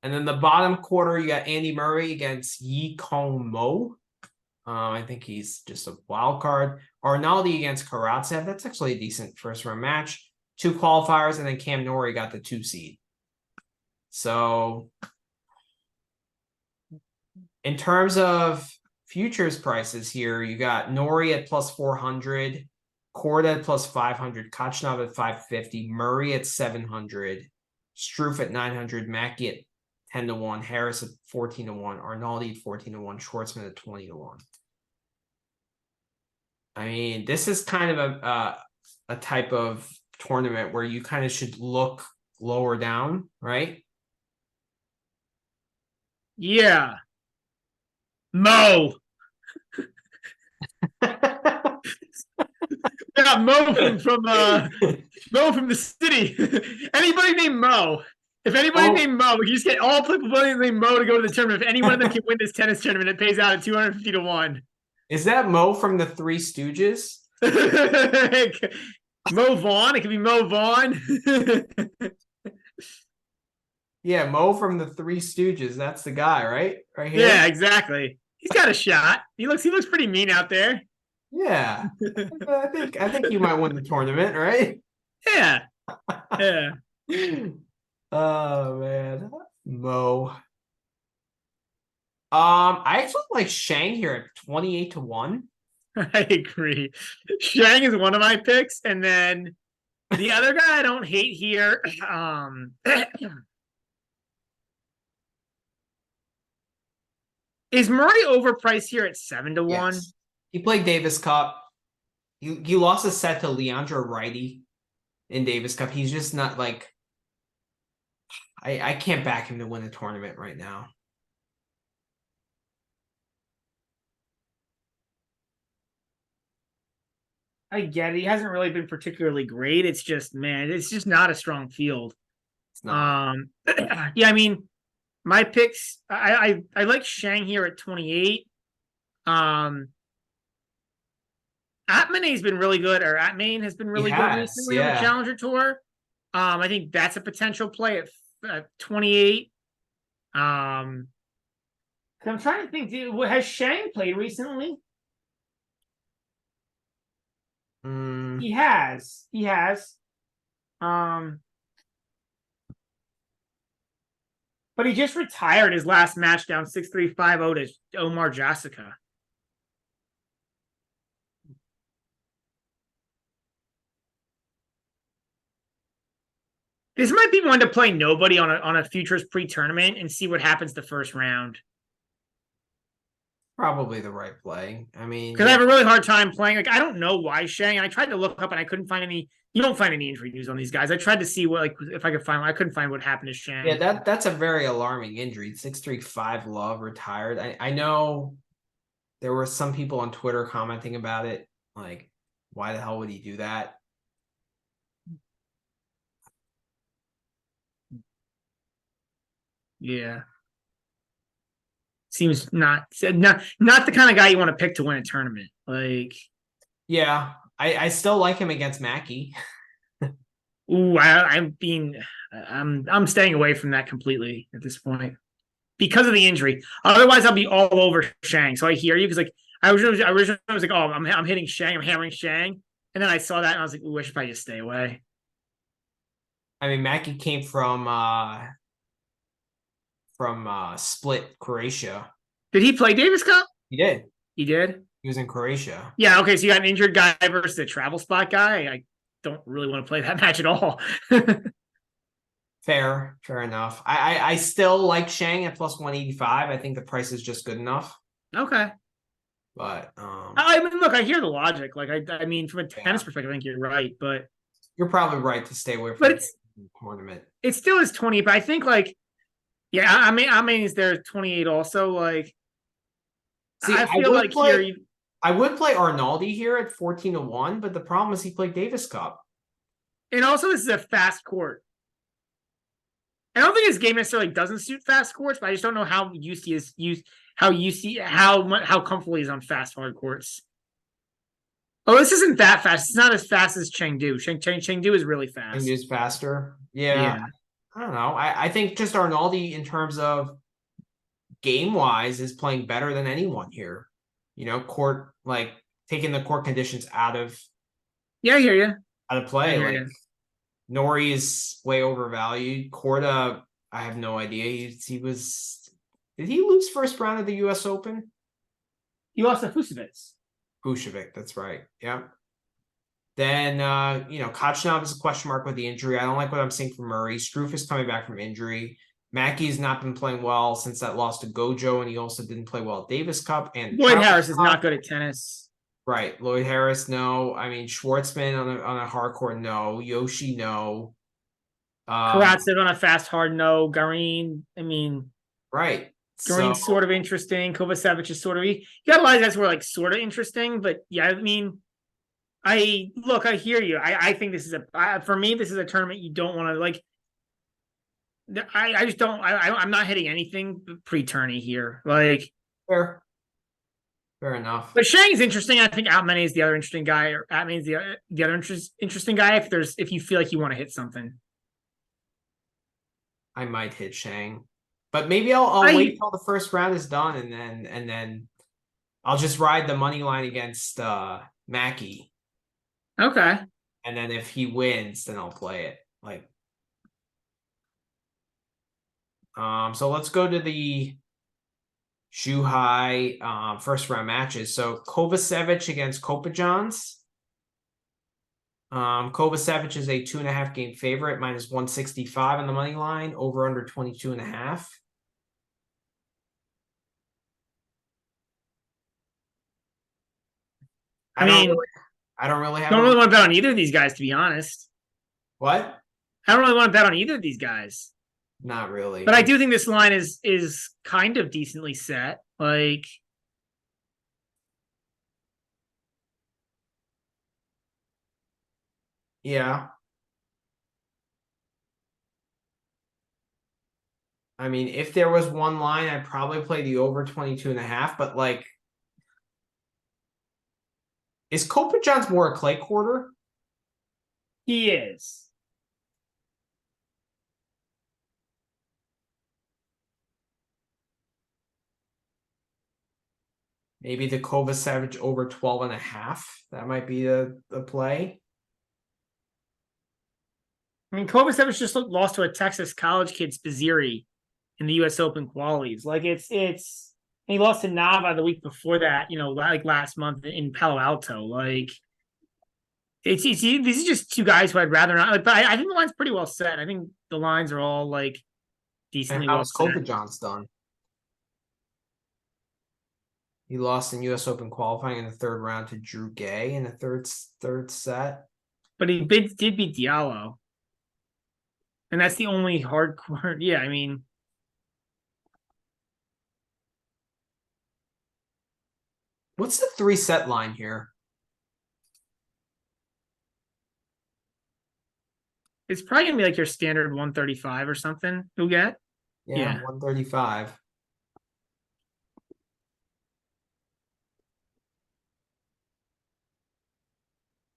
And then the bottom quarter, you got Andy Murray against Yi Kong Mo. I think he's just a wild card. Arnaldi against Karatsev. That's actually a decent first round match. 2 qualifiers, and then Cam Norrie got the 2 seed. So in terms of futures prices here, you got Norrie at plus 400, Korda at plus 500, Kachanov at 550, Murray at 700, Struff at 900, Mackey at 10-1, Harris at 14-1, Arnaldi at 14-1, Schwartzman at 20-1. I mean, this is kind of a type of tournament where you kind of should look lower down, right? Yeah. Mo. Yeah, Mo from the city. Anybody named Mo. If anybody named Mo, we can just get all people named Mo to go to the tournament. If any one of them can win this tennis tournament, it pays out at 250-1. Is that Mo from the Three Stooges? Mo Vaughn. It could be Mo Vaughn. Yeah, Mo from the Three Stooges. That's the guy, right? Right here. Yeah, exactly. He's got a shot. He looks pretty mean out there. Yeah. I think you might win the tournament, right? Yeah. Yeah. Oh man. Mo. I actually like Shang here at 28-1. I agree. Shang is one of my picks, and then the other guy I don't hate here. Is Murray overpriced here at 7-1? Yes. He played Davis Cup. He lost a set to Leandro Righty in Davis Cup. He's just not like I can't back him to win the tournament right now. I get it. He hasn't really been particularly great. It's just, man, it's just not a strong field. It's not. Yeah, I mean, my picks, I like Shang here at 28. Atmanay's been really good, or Atmain has been really good recently on the Challenger Tour. I think that's a potential play at 28. I'm trying to think, has Shang played recently? He has. But he just retired his last match down 6-3, 5-0 to Omar Jessica. This might be one to play nobody on a futures pre-tournament and see what happens the first round. Probably the right play. I mean, because I have a really hard time playing. Like, I don't know why Shang. And I tried to look up and I couldn't find any. You don't find any injury news on these guys. I tried to see what, like, if I could find. I couldn't find what happened to Shang. Yeah, that's a very alarming injury. 6-3, 5 love retired. I know there were some people on Twitter commenting about it. Like, why the hell would he do that? Yeah. Seems not the kind of guy you want to pick to win a tournament. Like, yeah, I still like him against Mackey. Ooh, I'm staying away from that completely at this point because of the injury. Otherwise, I'll be all over Shang. So I hear you because, like, I originally was like, oh, I'm hitting Shang, I'm hammering Shang, and then I saw that and I was like, ooh, I should probably just stay away. I mean, Mackey came from Split, Croatia. Did he play Davis Cup? He did. He did. He was in Croatia. Yeah. Okay. So you got an injured guy versus a travel spot guy. I don't really want to play that match at all. Fair enough. I still like Shang at plus 185. I think the price is just good enough. Okay. But I mean, look, I hear the logic. Like, I mean, from a tennis perspective, I think you're right. But you're probably right to stay away from the tournament. It still is 20, but I think, like, yeah, I mean, is there 28 also? Like, see, I feel like here I would play Arnaldi here at 14-1, but the problem is he played Davis Cup. And also, this is a fast court. I don't think his game necessarily doesn't suit fast courts, but I just don't know how how comfortable he is on fast hard courts. Oh, this isn't that fast. It's not as fast as Chengdu. Chengdu is really fast. Chengdu's faster. Yeah. I don't know. I think just Arnaldi, in terms of game-wise, is playing better than anyone here. You know, court, like, taking the court conditions out of I hear you. Out of play. Like, Nori is way overvalued. Korda, I have no idea. Did he lose first round of the US Open? He lost to Vucevic, that's right. Yeah. Then Kachanov is a question mark with the injury. I don't like what I'm seeing from Murray. Struff is coming back from injury. Mackey's not been playing well since that loss to Gojo, and he also didn't play well at Davis Cup. And Lloyd Harris is not good at tennis. Right. Lloyd Harris, no. I mean, Schwartzman on a hard court, no. Yoshi, no. Karatsev on a fast hard, no. Garin, I mean, right. Garin's sort of interesting. Kovacevic is sort of, you got a lot of guys who are, like, sort of interesting, but yeah, I mean, I hear you. I think this is for me, this is a tournament you don't want to, like, I just don't, I'm not hitting anything pre-tourney here. Like, fair enough. But Shang's interesting. I think Outmany is the other interesting guy, or Outmany is the other interesting guy if you feel like you want to hit something. I might hit Shang, but maybe I'll wait till the first round is done and then I'll just ride the money line against Mackey. Okay. And then if he wins, then I'll play it. Like, so let's go to the Zhuhai first round matches. So Kovacevic against Kopajans. Kovacevic is a 2.5 game favorite, -165 on the money line, over under 22.5. I mean, I don't really have don't really want to bet on either of these guys, to be honest. what? I don't really want to bet on either of these guys. Not really. But I do think this line is kind of decently set. Like, yeah. I mean, if there was one line, I'd probably play the over 22.5, but like, is Kopajans more a clay quarter? he is. Maybe the Kovacevic over 12.5. That might be the play. I mean, Kovacevic just lost to a Texas college kid, Spaziri, in the U.S. Open qualies. Like, it's. And he lost to Nava the week before that. Like last month in Palo Alto. Like, these are just two guys who I'd rather not. Like, but I think the line's pretty well set. I think the lines are all like decently And well how's set. Kopajans done? He lost in U.S. Open qualifying in the third round to Drew Gay in the third set. But he did beat Diallo. And that's the only hardcore. Yeah, I mean. What's the 3-set line here? It's probably going to be like your standard 135 or something you'll get. Yeah, Yeah. 135.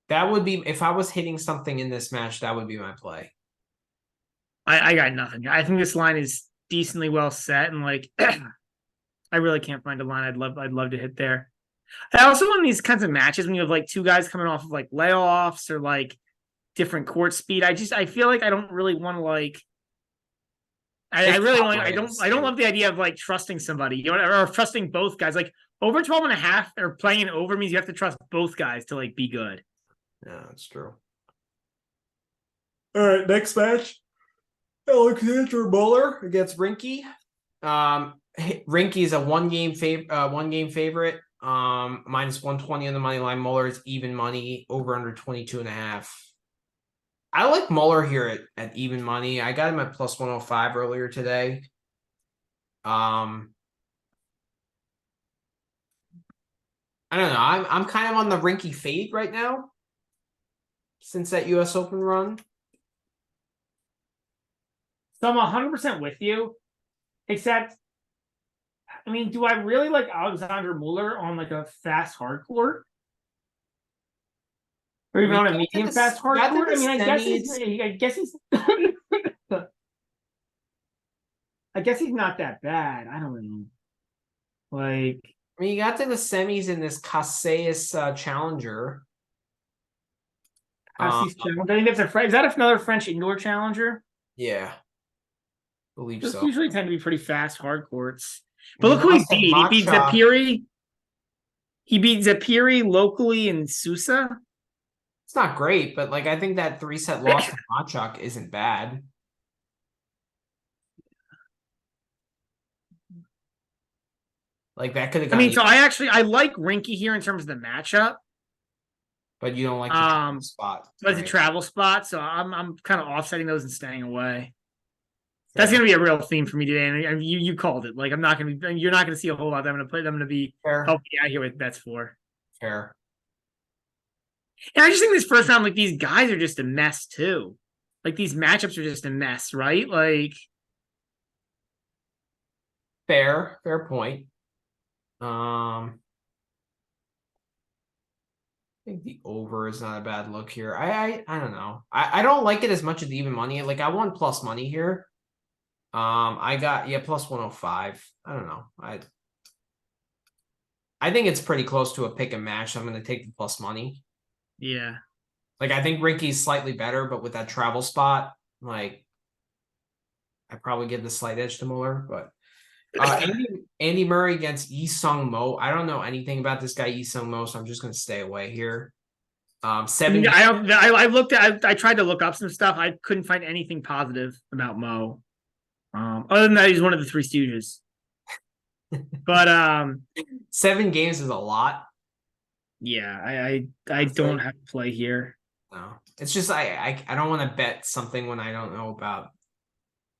That would be, if I was hitting something in this match, that would be my play. I got nothing. I think this line is decently well set, and like I really can't find a line I'd love to hit there. I also want these kinds of matches when you have like two guys coming off of like layoffs or like different court speed. I feel like I don't really want to like. I really want. I don't love the idea of like trusting somebody, or trusting both guys. Like over 12.5 or playing over means you have to trust both guys to like be good. Yeah, that's true. All right, next match. Alexander Muller against Rinky. Rinky is a one game favorite. -120 on the money line. Muller is even money, over under 22.5. I like Muller here at even money. I got him at +105 earlier today. I don't know. I'm kind of on the Rinky fade right now since that U.S. Open run. So I'm 100% with you, except, I mean, do I really like Alexander Muller on like a fast hard court? Or even on a medium fast hard court? I mean, I guess he's I guess he's not that bad. I don't know. Like, I mean, you got to the semis in this Casillas Challenger. I think that's is that another French indoor challenger? Yeah. Believe Those so. usually tend to be pretty fast hard courts. But look who he beat. He beat Zapiri. He beat Zapiri locally in Susa. It's not great, but like I think that 3-set loss to Machak isn't bad. Like that could have. I mean, so I like Rinky here in terms of the matchup, but you don't like the travel spot. But it's a travel spot, so I'm kind of offsetting those and staying away. That's going to be a real theme for me today, and you called it. Like you're not going to see a whole lot. I'm going to be helping out here with bets for. Fair. And I just think this first round, like these guys are just a mess too. Like these matchups are just a mess, right? Like, fair point. I think the over is not a bad look here. I don't know. I don't like it as much as the even money. Like I want plus money here. I got +105. I don't know. I think it's pretty close to a pick and match. So I'm going to take the plus money. Yeah. Like I think Rinky's slightly better, but with that travel spot, like I probably give the slight edge to Muller. But Andy Murray against Yi Sung Mo. I don't know anything about this guy Yi Sung Mo, so I'm just gonna stay away here. Seven. I looked at. I tried to look up some stuff. I couldn't find anything positive about Mo. Other than that, he's one of the Three Stooges. But 7 games is a lot. yeah, I don't have to play here. No, it's just I don't want to bet something when I don't know about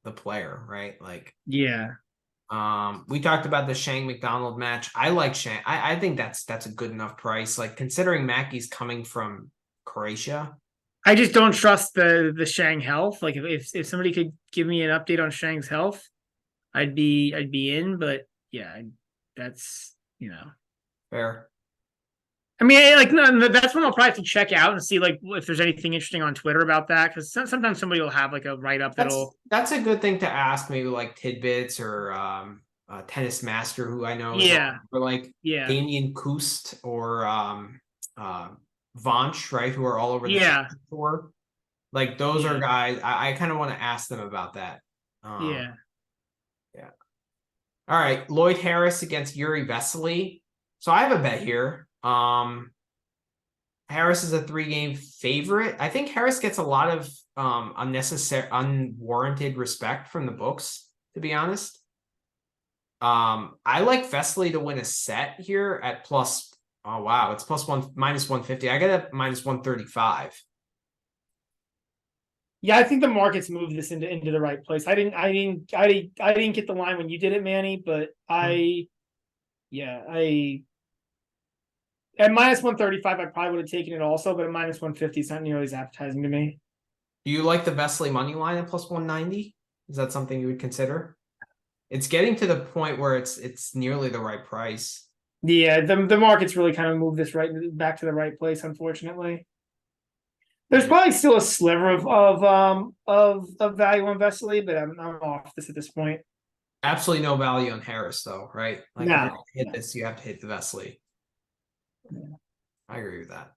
the player, right? Like, yeah. We talked about the Shang McDonald match. I like Shang. I think that's a good enough price. Like considering Mackey's coming from Croatia. I just don't trust the Shang health. Like if somebody could give me an update on Shang's health, I'd be in. But yeah, that's Fair. I mean, like no, that's when I'll probably have to check out and see like if there's anything interesting on Twitter about that because sometimes somebody will have like a write up that's a good thing to ask. Maybe like tidbits or Tennis Master, who I know, or like Damien Kust or Vanch, right, who are all over the tour. Like those are guys I kind of want to ask them about that. Yeah. All right, Lloyd Harris against Yuri Vesely. So I have a bet here. Harris is a 3-game favorite. I think Harris gets a lot of unwarranted respect from the books, to be honest. I like Vesely to win a set here at plus. Oh wow, it's minus 150. I got it minus 135. Yeah, I think the market's moved this into the right place. I didn't get the line when you did it, Manny, but at minus 135, I probably would have taken it also, but at minus 150, it's not nearly as appetizing to me. Do you like the Vesely money line at plus 190? Is that something you would consider? It's getting to the point where it's nearly the right price. Yeah, the market's really kind of moved this back to the right place, unfortunately. There's probably still a sliver of value on Vesely, but I'm off this at this point. Absolutely no value on Harris, though, right? Like if you're gonna hit this, you have to hit the Vesely. Yeah. I agree with that.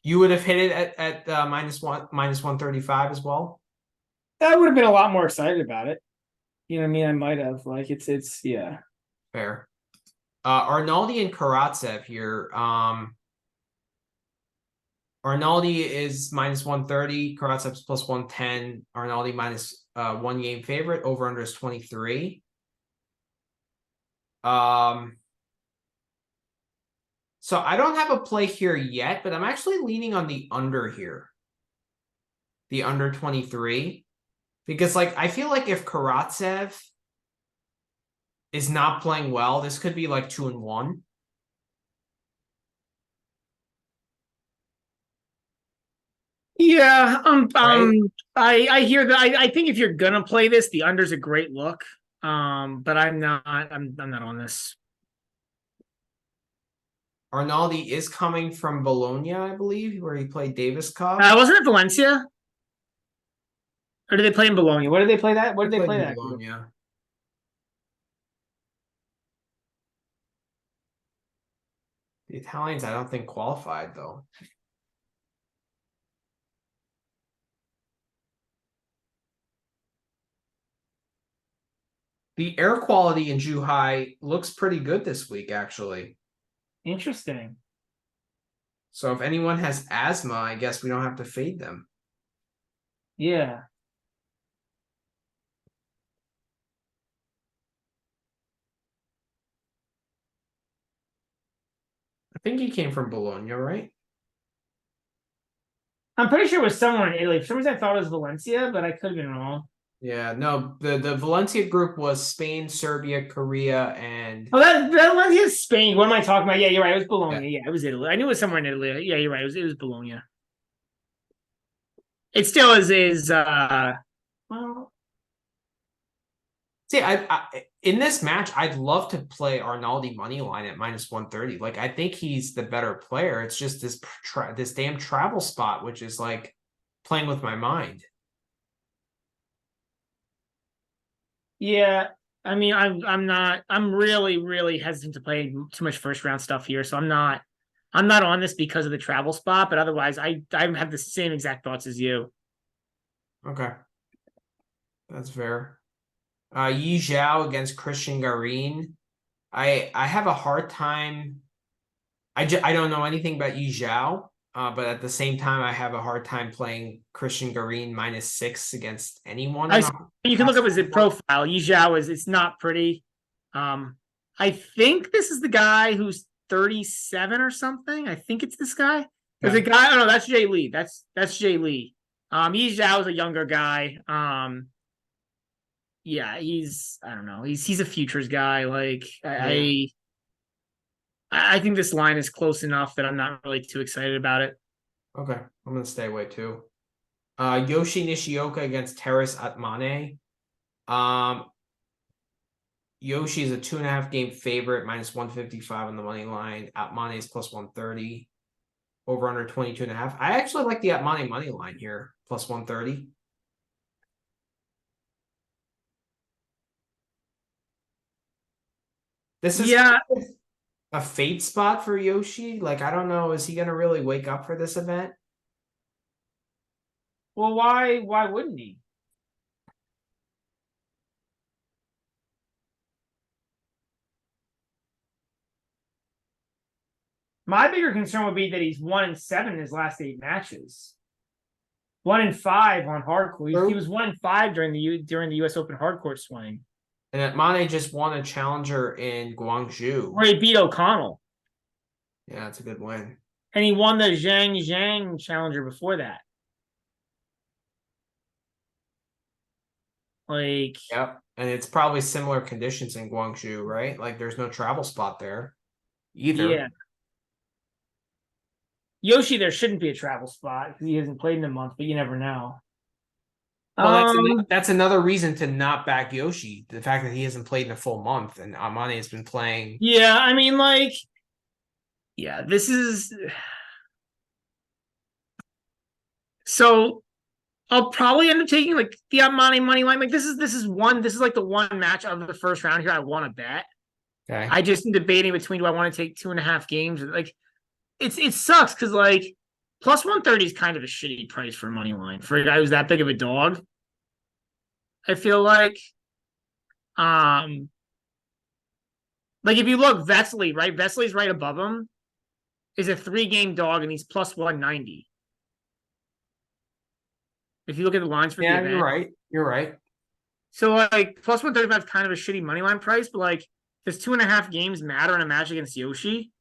You would have hit it at minus 135 as well. I would have been a lot more excited about it. You know what I mean? I might have. Like it's yeah. Fair. Arnaldi and Karatsev here. Arnaldi is minus 130. Karatsev's plus 110. Arnaldi minus 1 game favorite. Over under is 23. So I don't have a play here yet, but I'm actually leaning on the under here. The under 23. Because like I feel like if Karatsev is not playing well, this could be like 2-1. Yeah, right? I hear that. I think if you're gonna play this, the under's a great look. But I'm not on this. Arnaldi is coming from Bologna, I believe, where he played Davis Cup. Wasn't it Valencia? Or did they play in Bologna? What did they play that? What did they play that? Bologna. The Italians, I don't think qualified though. The air quality in Zhuhai looks pretty good this week, actually. Interesting. So if anyone has asthma, I guess we don't have to fade them. Yeah. I think he came from Bologna, right? I'm pretty sure it was somewhere in Italy. For some reason, I thought it was Valencia, but I could have been wrong. Yeah, no, the Valencia group was Spain, Serbia, Korea, and that Valencia is Spain. What am I talking about? Yeah, you're right. It was Bologna. Yeah, it was Italy. I knew it was somewhere in Italy. Yeah, you're right. It was Bologna. It still is well. See, I in this match, I'd love to play Arnaldi money line at minus 130. Like, I think he's the better player. It's just this damn travel spot, which is like playing with my mind. Yeah, I mean, I'm really hesitant to play too much first round stuff here, so I'm not on this because of the travel spot, but otherwise I have the same exact thoughts as you. Okay. That's fair. Yi Zhao against Christian Garin. I have a hard time. I don't know anything about Yi Zhao, but at the same time, I have a hard time playing Christian Garin -6 against anyone. You can look up his profile. Yi Zhao it's not pretty. I think this is the guy who's 37 or something. I think it's this guy. There's a guy. Oh no, that's Jay Lee. That's Jay Lee. Yi Zhao is a younger guy. Yeah, I don't know. He's a futures guy. Like I think this line is close enough that I'm not really too excited about it. Okay, I'm gonna stay away too. Yoshi Nishioka against Terrace Atmane. Yoshi is a 2.5 game favorite, -155 on the money line. Atmane is +130. Over under 22.5. I actually like the Atmane money line here, +130. This is a fade spot for Yoshi. Like, I don't know, is he gonna really wake up for this event? Well, why wouldn't he? My bigger concern would be that he's 1-7 in his last 8 matches. 1-5 on hardcore. He was 1-5 during the U.S. Open hardcourt swing. And Atmane just won a challenger in Guangzhou, where he beat O'Connell. Yeah, that's a good win. And he won the Zhang challenger before that. Like, yep, and it's probably similar conditions in Guangzhou, right? Like, there's no travel spot there either. Yeah. Yoshi, there shouldn't be a travel spot because he hasn't played in a month, but you never know. Well, that's another reason to not back Yoshi. The fact that he hasn't played in a full month and Amane has been playing. Yeah, I mean, like, yeah, this is. So I'll probably end up taking like the Amane money line. Like, this is like the one match of the first round here I want to bet. Okay. I just am debating between do I want to take 2.5 games? Like, it sucks because like +130 is kind of a shitty price for money line for a guy who's that big of a dog. I feel like if you look, Vesely, right? Vesely's right above him, is a 3-game dog and he's +190. If you look at the lines for the event. You're right. So like +135 is kind of a shitty money line price, but like does 2.5 games matter in a match against Yoshi?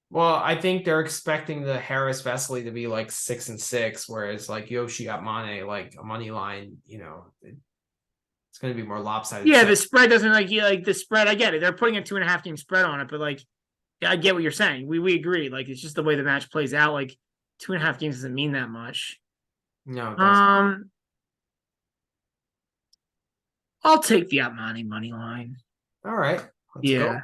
Well, I think they're expecting the Harris Vesely to be like 6-6, whereas like Yoshi Atmane, like a money line, it's going to be more lopsided. Yeah, the spread doesn't like the spread. I get it. They're putting a 2.5 game spread on it, but like, yeah, I get what you're saying. We agree. Like, it's just the way the match plays out. Like, 2.5 games doesn't mean that much. No, it doesn't. I'll take the Atmane money line. All right, let's go.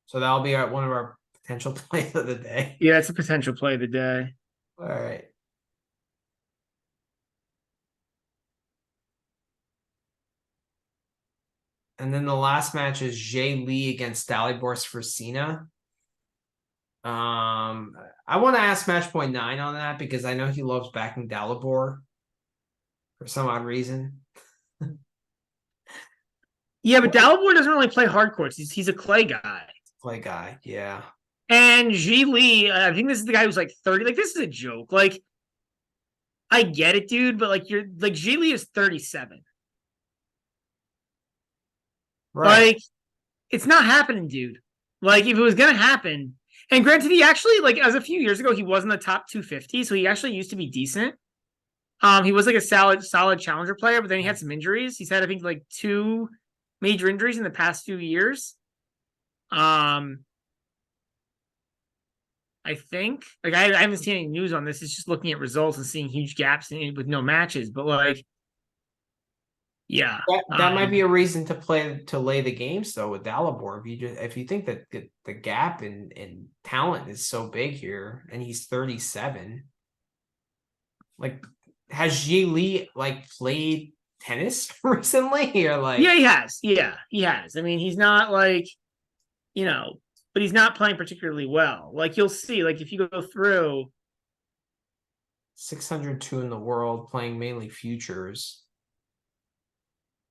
So that'll be one of our potential plays of the day. Yeah, it's a potential play of the day. All right. And then the last match is Jay Lee against Dalibor Sversina. I want to ask match point 9 on that because I know he loves backing Dalibor for some odd reason. Yeah, but Dalibor doesn't really play hard courts. He's a clay guy. Clay guy, yeah. And Ji Lee, I think this is the guy who's like 30. Like, this is a joke. Like, I get it, dude, but like Ji Lee is 37. Right. Like, it's not happening, dude. Like, if it was gonna happen, and granted, he actually, like, as a few years ago, he was in the top 250, so he actually used to be decent. He was like a solid challenger player, but then he had some injuries. He's had, I think, like 2 major injuries in the past few years. I think, like, I haven't seen any news on this. It's just looking at results and seeing huge gaps with no matches. But like, yeah, that might be a reason to lay the games though with Dalibor. If you think that the gap in talent is so big here, and he's 37, like, has Ji Lee like played tennis recently or like? Yeah, he has. Yeah, he has. I mean, he's not like, but he's not playing particularly well. Like, you'll see, like, if you go through 602 in the world, playing mainly futures.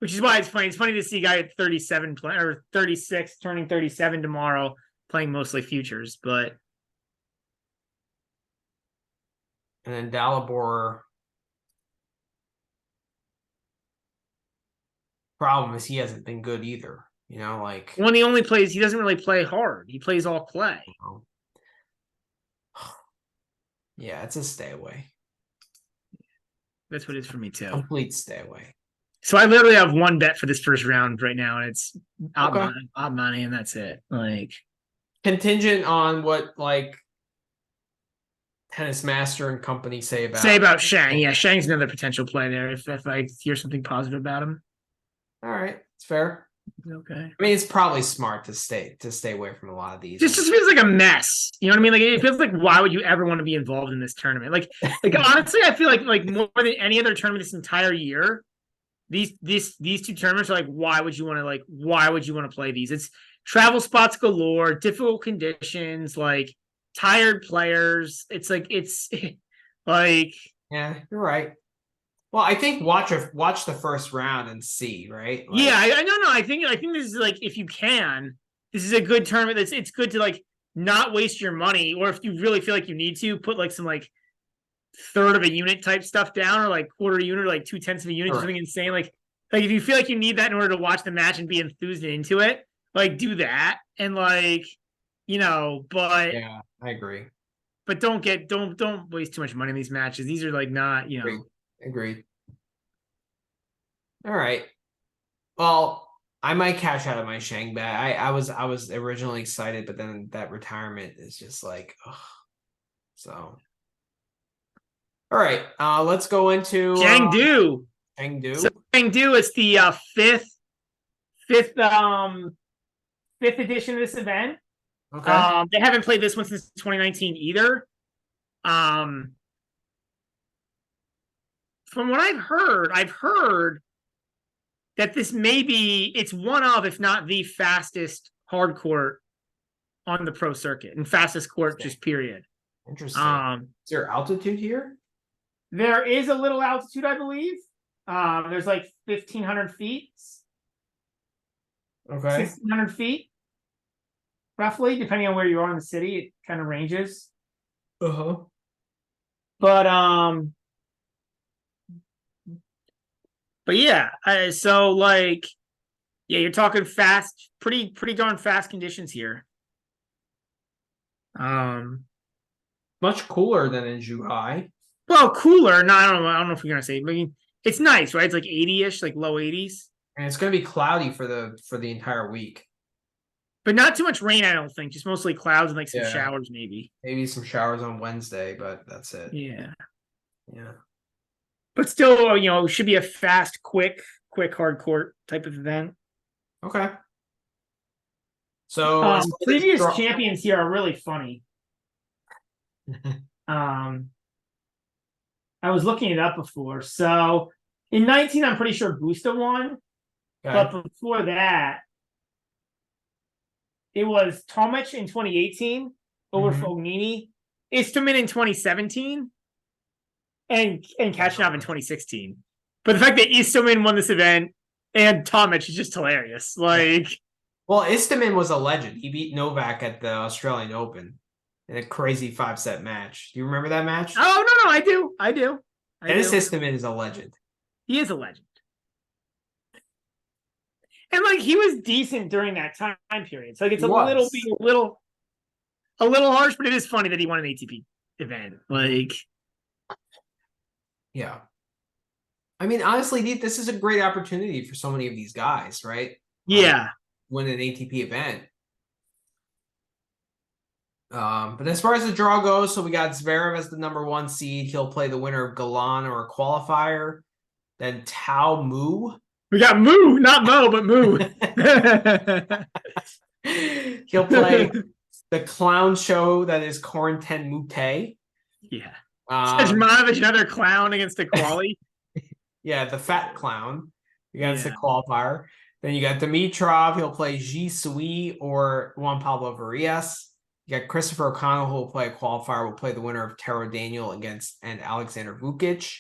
Which is why it's funny. It's funny to see a guy at 37 or 36, turning 37 tomorrow, playing mostly futures. But And then Dalibor. Problem is he hasn't been good either. You know, like when he only plays, he doesn't really play hard. He plays all clay. Yeah, it's a stay away. That's what it is for me too. Complete stay away. So I literally have one bet for this first round right now, and it's Okay. odd money, and that's it. Like Contingent on what like Tennis Master and company say about Shang. Yeah, Shang's another potential play there. If I hear something positive about him. All right, it's fair. Okay. I mean, it's probably smart to stay away from a lot of these. Just feels like a mess. You know what I mean? Like it feels like why would you ever want to be involved in this tournament? Like honestly, I feel like more than any other tournament this entire year, these two tournaments are like why would you want to play these? It's travel spots galore, difficult conditions, like tired players. It's like yeah, you're right. Well, I think watch the first round and see, right? Like, yeah, I no. I think this is like if you can, this is a good tournament. It's good to like not waste your money, or if you really feel like you need to, put like some like third of a unit type stuff down, or like quarter unit, or like 2/10 of a unit, something insane. Like if you feel like you need that in order to watch the match and be enthused into it, like do that. And like, but yeah, I agree. But don't waste too much money in these matches. These are like not, Agreed. All right. Well, I might cash out of my Shang bet. I was originally excited, but then that retirement is just like, ugh. So, all right. Let's go into Chengdu. Chengdu. So Chengdu is the fifth edition of this event. Okay. They haven't played this one since 2019 either. From what I've heard that this it's one of, if not the fastest hard court on the pro circuit and fastest court just period. Interesting. Is there altitude here? There is a little altitude, I believe. There's like 1,500 feet. Okay. 1,600 feet. Roughly, depending on where you are in the city, it kind of ranges. Uh-huh. But yeah, so like, yeah, you're talking fast, pretty darn fast conditions here. Much cooler than in Zhuhai. Well, cooler. No, I don't know if you're gonna say. I mean, it's nice, right? It's like 80-ish, like low 80s. And it's gonna be cloudy for the entire week. But not too much rain, I don't think. Just mostly clouds and like some showers, maybe. Maybe some showers on Wednesday, but that's it. Yeah. Yeah. But still, it should be a fast, quick hard court type of event. Okay. So previous champions here are really funny. I was looking it up before. So in 19, I'm pretty sure Busta won. Okay. But before that, it was Tomic in 2018 over Fognini, Istomin in 2017, and Kachanov in 2016. But the fact that Istomin won this event and Tomic is just hilarious. Like, well, Istomin was a legend. He beat Novak at the Australian Open in a crazy 5-set match. Do you remember that match? Oh no, I do. Dennis Istomin is a legend. He is a legend. And like he was decent during that time period. So like it's a little harsh, but it is funny that he won an ATP event. Like, yeah. I mean, honestly, this is a great opportunity for so many of these guys, right? Yeah. Win an ATP event. But as far as the draw goes, so we got Zverev as the number 1 seed. He'll play the winner of Galan or a qualifier. Then Tao Mu. We got Moo, not Mo, but Moo. He'll play the clown show that is Corentin Moutet. Yeah. Sejmanovic, another clown against a quali. Yeah, the fat clown against the qualifier. Then you got Dimitrov. He'll play Ji Sui or Juan Pablo Varillas. You got Christopher O'Connell, who will play a qualifier, will play the winner of Taro Daniel and Alexander Vukic.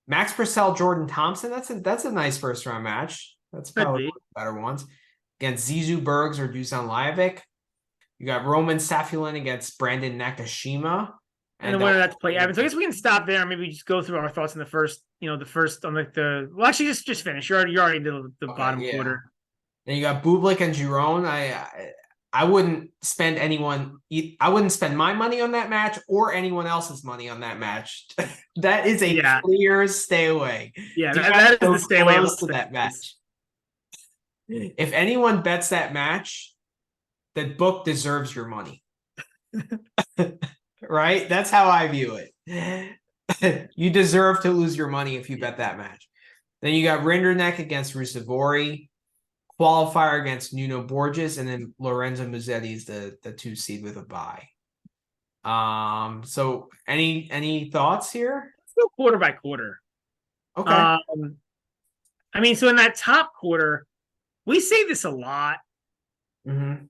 Max Purcell, Jordan Thompson. That's a nice first round match. That's probably one of the better ones. Against Zizou Bergs or Dusan Lajovic. You got Roman Safulin against Brandon Nakashima. And the winner had to play Evans. So I guess we can stop there and maybe just go through our thoughts in the first, the first on well, actually just finish. You already did the bottom quarter. Then you got Bublik and Giron. I wouldn't spend I wouldn't spend my money on that match or anyone else's money on that match. That is a clear stay away. Yeah, that is the stay away to that match. If anyone bets that match, that book deserves your money. Right? That's how I view it. You deserve to lose your money if you bet that match. Then you got Rinderknecht against Rusevori, qualifier against Nuno Borges, and then Lorenzo Musetti is the 2 seed with a bye. So any thoughts here? Let's go quarter by quarter. Okay. I mean, so in that top quarter, we say this a lot. Mm-hmm.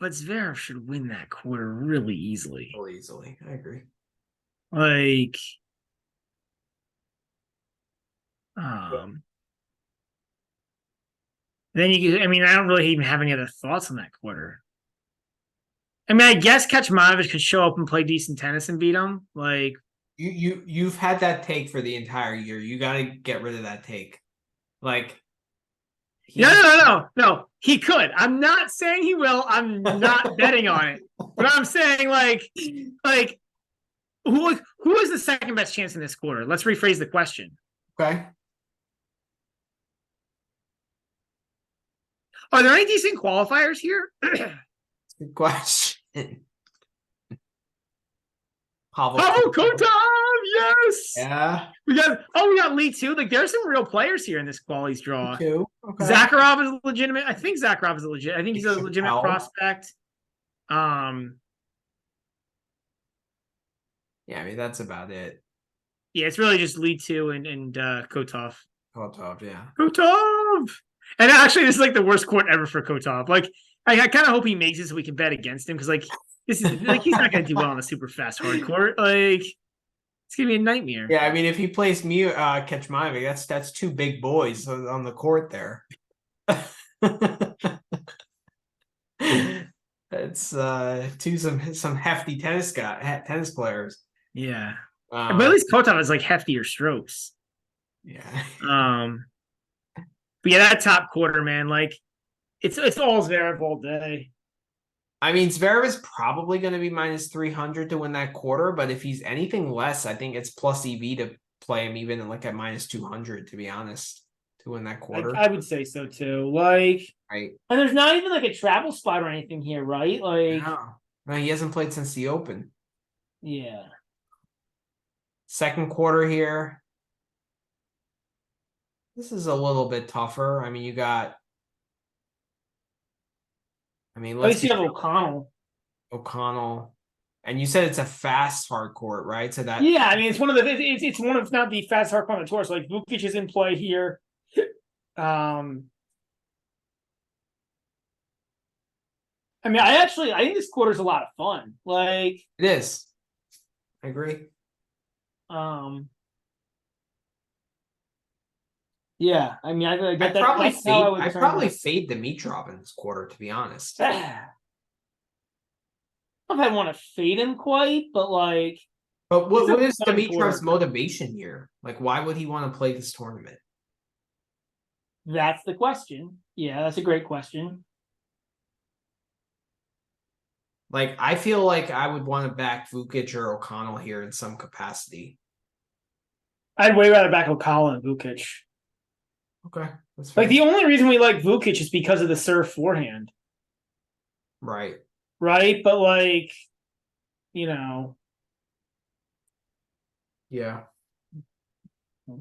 But Zverev should win that quarter really easily. Really easily. I agree. Like, then I don't really even have any other thoughts on that quarter. I mean, I guess Kecmanovic could show up and play decent tennis and beat him. Like, you've had that take for the entire year. You got to get rid of that take. Like, no. He could. I'm not saying he will. I'm not betting on it. But I'm saying, like, who is the second best chance in this quarter? Let's rephrase the question. Okay. Are there any decent qualifiers here? Good question. Pavel Kotov, yes. Yeah. We got Lee too. Like, there's some real players here in this qualies draw. Okay. Zakharov is legitimate. I think Zakharov is legit. I think he's a legitimate prospect. Yeah, I mean that's about it. Yeah, it's really just Lee 2 and Kotov. Kotov, yeah. Kotov. And actually, this is like the worst court ever for Kotov. Like, I kind of hope he makes it so we can bet against him because, like, this is like he's not going to do well on a super fast hard court. Like, it's gonna be a nightmare. Yeah, I mean, if he plays Kecmanovic, that's 2 big boys on the court there. It's some hefty tennis players. Yeah, but at least Kotov has like heftier strokes. Yeah. But yeah, that top quarter, man, like it's all Zverev all day. I mean, Zverev is probably going to be minus 300 to win that quarter, but if he's anything less, I think it's plus EV to play him even like at minus 200, to be honest, to win that quarter. I would say so too. Like, right. And there's not even like a travel spot or anything here, right? Like, no, he hasn't played since the Open. Yeah. Second quarter here. This is a little bit tougher. I mean, you got. I mean, at least you have O'Connell, and you said it's a fast hard court, right? So that I mean, it's one of if not the fast hard court on the tour. So like Vukic is in play here. I mean, I think this quarter is a lot of fun. Like, it is. I agree. Yeah, I mean, I'd probably fade Dimitrov in this quarter, to be honest. I don't know if I want to fade him quite, but like. But what is Dimitrov's motivation here? Like, why would he want to play this tournament? That's the question. Yeah, that's a great question. Like, I feel like I would want to back Vukic or O'Connell here in some capacity. I'd way rather back O'Connell than Vukic. Okay, that's fair. Like, the only reason we like Vukic is because of the serve forehand. Right. Right? But, like, Yeah.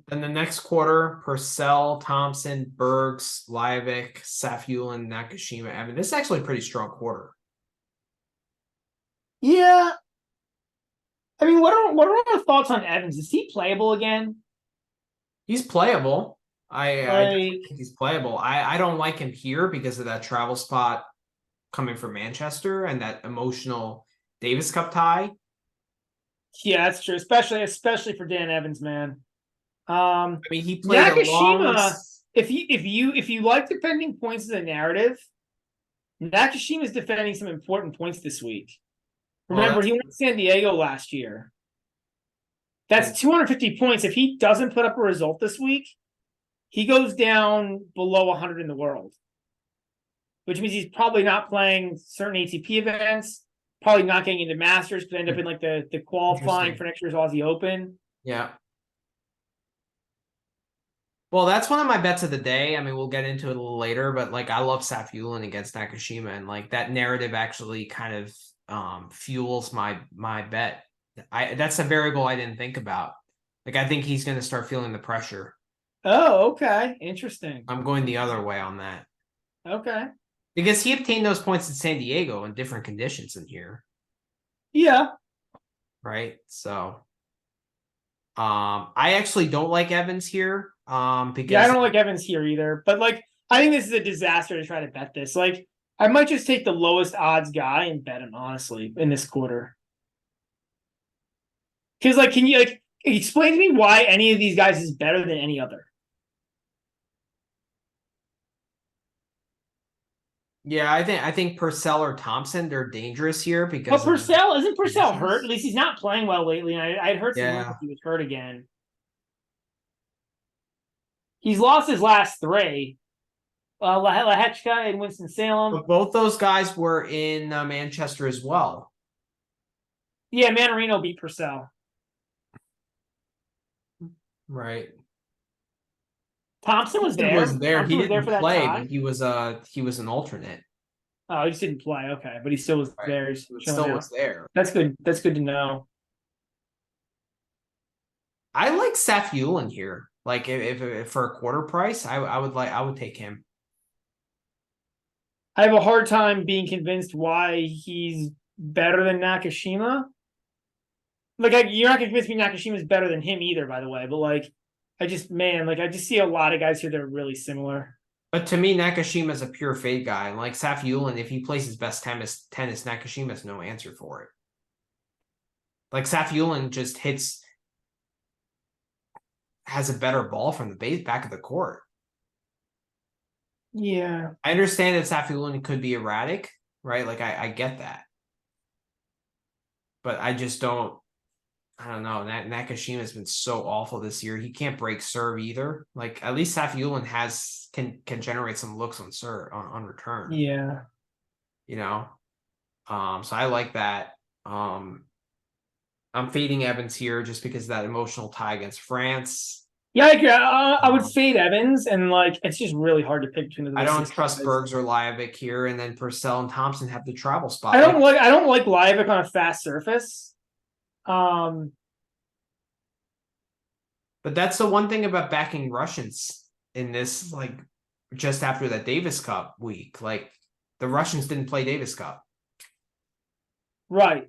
Then the next quarter, Purcell, Thompson, Bergs, Lajovic, Safulin, Nakashima. I mean, this is actually a pretty strong quarter. Yeah. I mean, what are our thoughts on Evans? Is he playable again? He's playable. I think he's playable. I don't like him here because of that travel spot coming from Manchester and that emotional Davis Cup tie. Yeah, that's true. Especially for Dan Evans, man. Um, I mean, he played a long. Nakashima, if you like defending points as a narrative, Nakashima's defending some important points this week. Well, Remember, he went to San Diego last year. That's 250 points. If he doesn't put up a result this week, he goes down below 100 in the world, which means he's probably not playing certain ATP events, probably not getting into Masters, could end up in like the qualifying for next year's Aussie Open. Yeah. Well, that's one of my bets of the day. I mean, we'll get into it a little later, but like I love Safiullin against Nakashima, and like that narrative actually kind of fuels my bet. That's a variable I didn't think about. Like I think he's going to start feeling the pressure. Oh, okay. Interesting. I'm going the other way on that. Okay. Because he obtained those points in San Diego in different conditions than here. Yeah. Right? So I actually don't like Evans here. Because I don't like Evans here either. But like I think this is a disaster to try to bet this. Like I might just take the lowest odds guy and bet him, honestly, in this quarter. Because like can you like explain to me why any of these guys is better than any other? Yeah, I think Purcell or Thompson, they're dangerous here But because Purcell isn't Purcell hurt? At least he's not playing well lately. And I'd heard some rumors he was hurt again. He's lost his last three. Lehechka and Winston-Salem. But both those guys were in Manchester as well. Yeah, Manarino beat Purcell. Right. Thompson was there. He didn't for that play, tie. but he was an alternate. Oh, he just didn't play. Okay, but he still was there. He still was there. That's good. That's good to know. I like Safiullin here. Like if for a quarter price, I would take him. I have a hard time being convinced why he's better than Nakashima. Like you're not convinced me Nakashima's better than him either, by the way. But like, I just see a lot of guys here that are really similar. But to me, Nakashima's a pure fade guy. And like Safiullin, if he plays his best tennis, Nakashima's no answer for it. Like Safiullin just has a better ball from the back of the court. Yeah. I understand that Safiullin could be erratic, right? Like I get that. But I just don't know. Nakashima's been so awful this year. He can't break serve either. Like at least Safiullin can generate some looks on serve on return. Yeah. You know? So I like that. I'm fading Evans here just because of that emotional tie against France. Yeah, I agree. I would fade Evans, and like it's just really hard to pick between the. I don't trust Bergs or Lajovic here, and then Purcell and Thompson have the travel spot. I don't like Lajovic on a fast surface. But that's the one thing about backing Russians in this, like just after that Davis Cup week. Like the Russians didn't play Davis Cup. Right.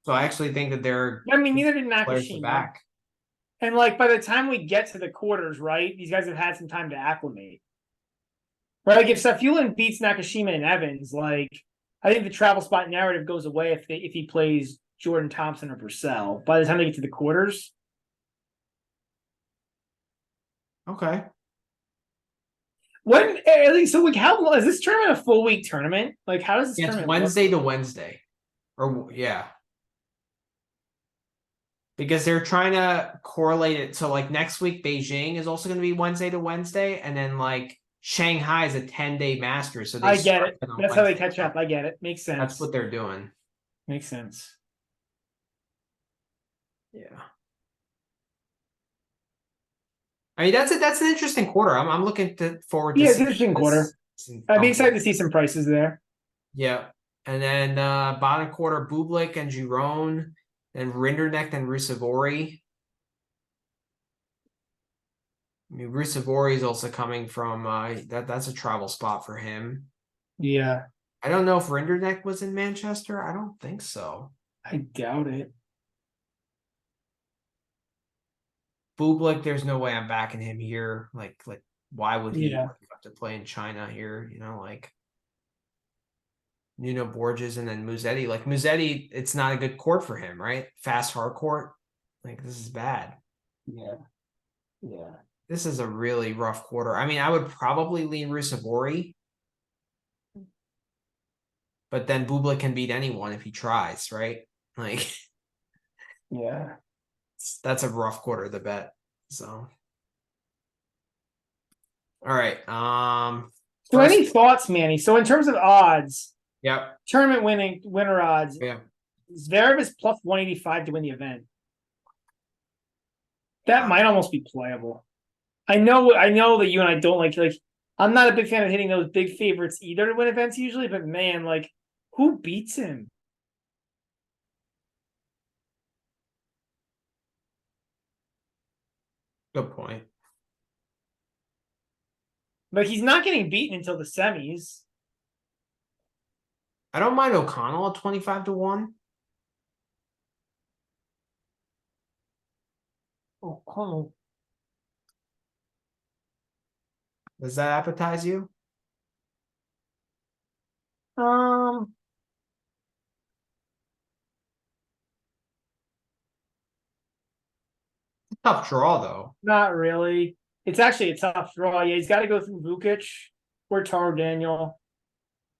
So I actually think that they're neither did Nakashima. Back. And like by the time we get to the quarters, right, these guys have had some time to acclimate. Right? Like if Safiullin beats Nakashima and Evans, like I think the travel spot narrative goes away if he plays Jordan Thompson or Purcell by the time they get to the quarters. Okay. How is this tournament a full week tournament? Like how does this tournament it's Wednesday to Wednesday. Or yeah. Because they're trying to correlate it. So like next week, Beijing is also going to be Wednesday to Wednesday. And then like Shanghai is a 10-day master. So I get it. That's how they catch up. I get it. Makes sense. That's what they're doing. Makes sense. Yeah. I mean, that's an interesting quarter. I'm looking forward to. Yeah, it's an interesting quarter. I'd be excited to see some prices there. Yeah. And then bottom quarter, Bublik and Giron. Then Rinderknecht and Rusevori. I mean, Rusevori is also coming from that's a travel spot for him. Yeah. I don't know if Rinderknecht was in Manchester. I don't think so. I doubt it. Bublik, there's no way I'm backing him here. Like why would he have to play in China here? You know, like Nuno Borges and then Musetti. Like Musetti, it's not a good court for him, right? Fast hard court. Like this is bad. Yeah. Yeah. This is a really rough quarter. I mean, I would probably lean Rusevori, but then Bublik can beat anyone if he tries, right? Like, Yeah. that's a rough quarter to bet. So, all right. So First, any thoughts, Manny? So in terms of odds, yep, tournament winner odds, yeah. Zverev is plus 185 to win the event. That might almost be playable. I know that you and I don't like I'm not a big fan of hitting those big favorites either to win events usually, but man, like who beats him? Good point. Like he's not getting beaten until the semis. I don't mind O'Connell at 25-1. Oh, Connell. Does that appetize you? Um, Tough draw though. Not really. It's actually a tough draw. Yeah, he's got to go through Vukic or Taro Daniel,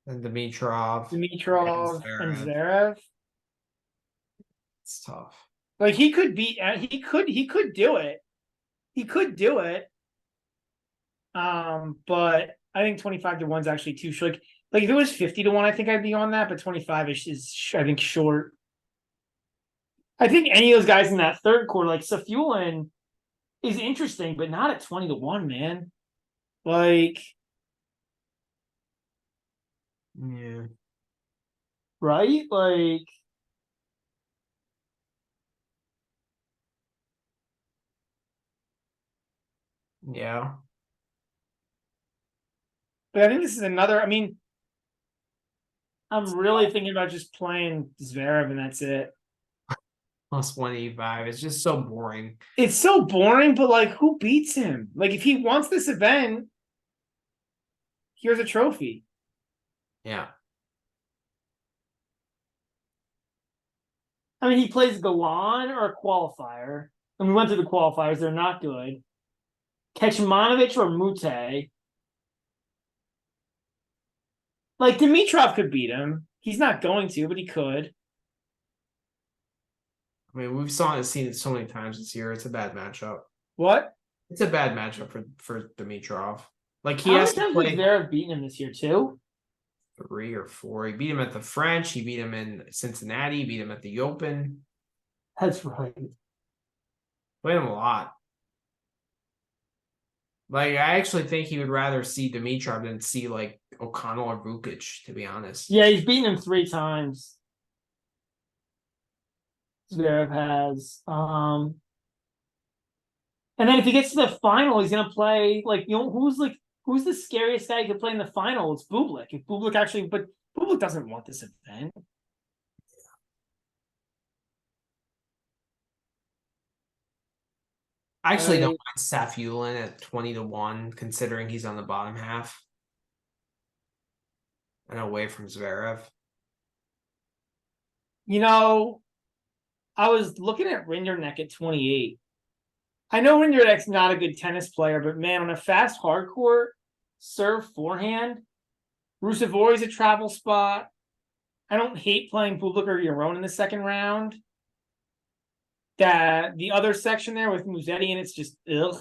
And Dimitrov. Dimitrov, and Zverev. Zverev. It's tough. Like he could beat. He could do it. He could do it. But I think 25-1 is actually too short. Like if it was 50-1, I think I'd be on that. But 25 is I think short. I think any of those guys in that third quarter, like Safiullin, is interesting, but not at 20-1, man. Like, Yeah. right? Like, Yeah. but I think this is another. I mean, I'm really thinking about just playing Zverev and that's it. Plus 185. It's just so boring. It's so boring, but like, who beats him? Like, if he wants this event, here's a trophy. Yeah. I mean, he plays Galan or a qualifier. And we went to the qualifiers, they're not good. Kecmanovic or Mute. Like, Dimitrov could beat him. He's not going to, but he could. I mean, we've seen it so many times this year. It's a bad matchup. What? It's a bad matchup for Dimitrov. Like he How has many to times has play Zverev beaten him this year, too? 3 or 4. He beat him at the French. He beat him in Cincinnati. He beat him at the Open. That's right. Played him a lot. Like I actually think he would rather see Dimitrov than see like O'Connell or Vukic, to be honest. Yeah, he's beaten him 3 times. Zverev has. And then if he gets to the final, he's gonna play like who's the scariest guy you could play in the final? It's Bublik. If Bublik actually, but Bublik doesn't want this event. I actually don't mind Safiullin at 20-1, considering he's on the bottom half and away from Zverev. You know, I was looking at Rinderknecht at 28. I know Rinderknecht's not a good tennis player, but man, on a fast hard court, serve forehand, Rusevori's a travel spot. I don't hate playing Bublik or Yaron in the second round. That the other section there with Musetti, and it's just ugh.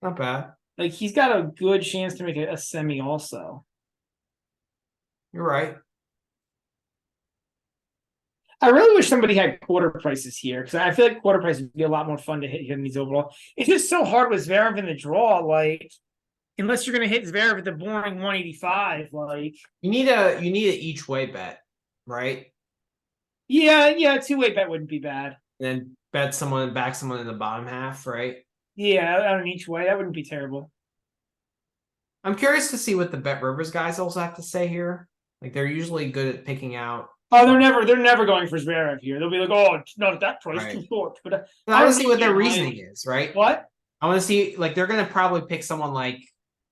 Not bad. Like he's got a good chance to make a semi also. You're right. I really wish somebody had quarter prices here because I feel like quarter prices would be a lot more fun to hit than these overall. It's just so hard with Zverev in the draw. Like, unless you're going to hit Zverev at the boring 185, like You need a each way bet, right? yeah, two-way bet wouldn't be bad. And then back someone in the bottom half, right? Yeah, on each way that wouldn't be terrible. I'm curious to see what the Bet Rivers guys also have to say here. Like they're usually good at picking out. Oh, they're never going for Zverev here. They'll be like, oh, it's not at that price, Right. too short. But I want to see what their reasoning is, right? What? I want to see, like, they're going to probably pick someone like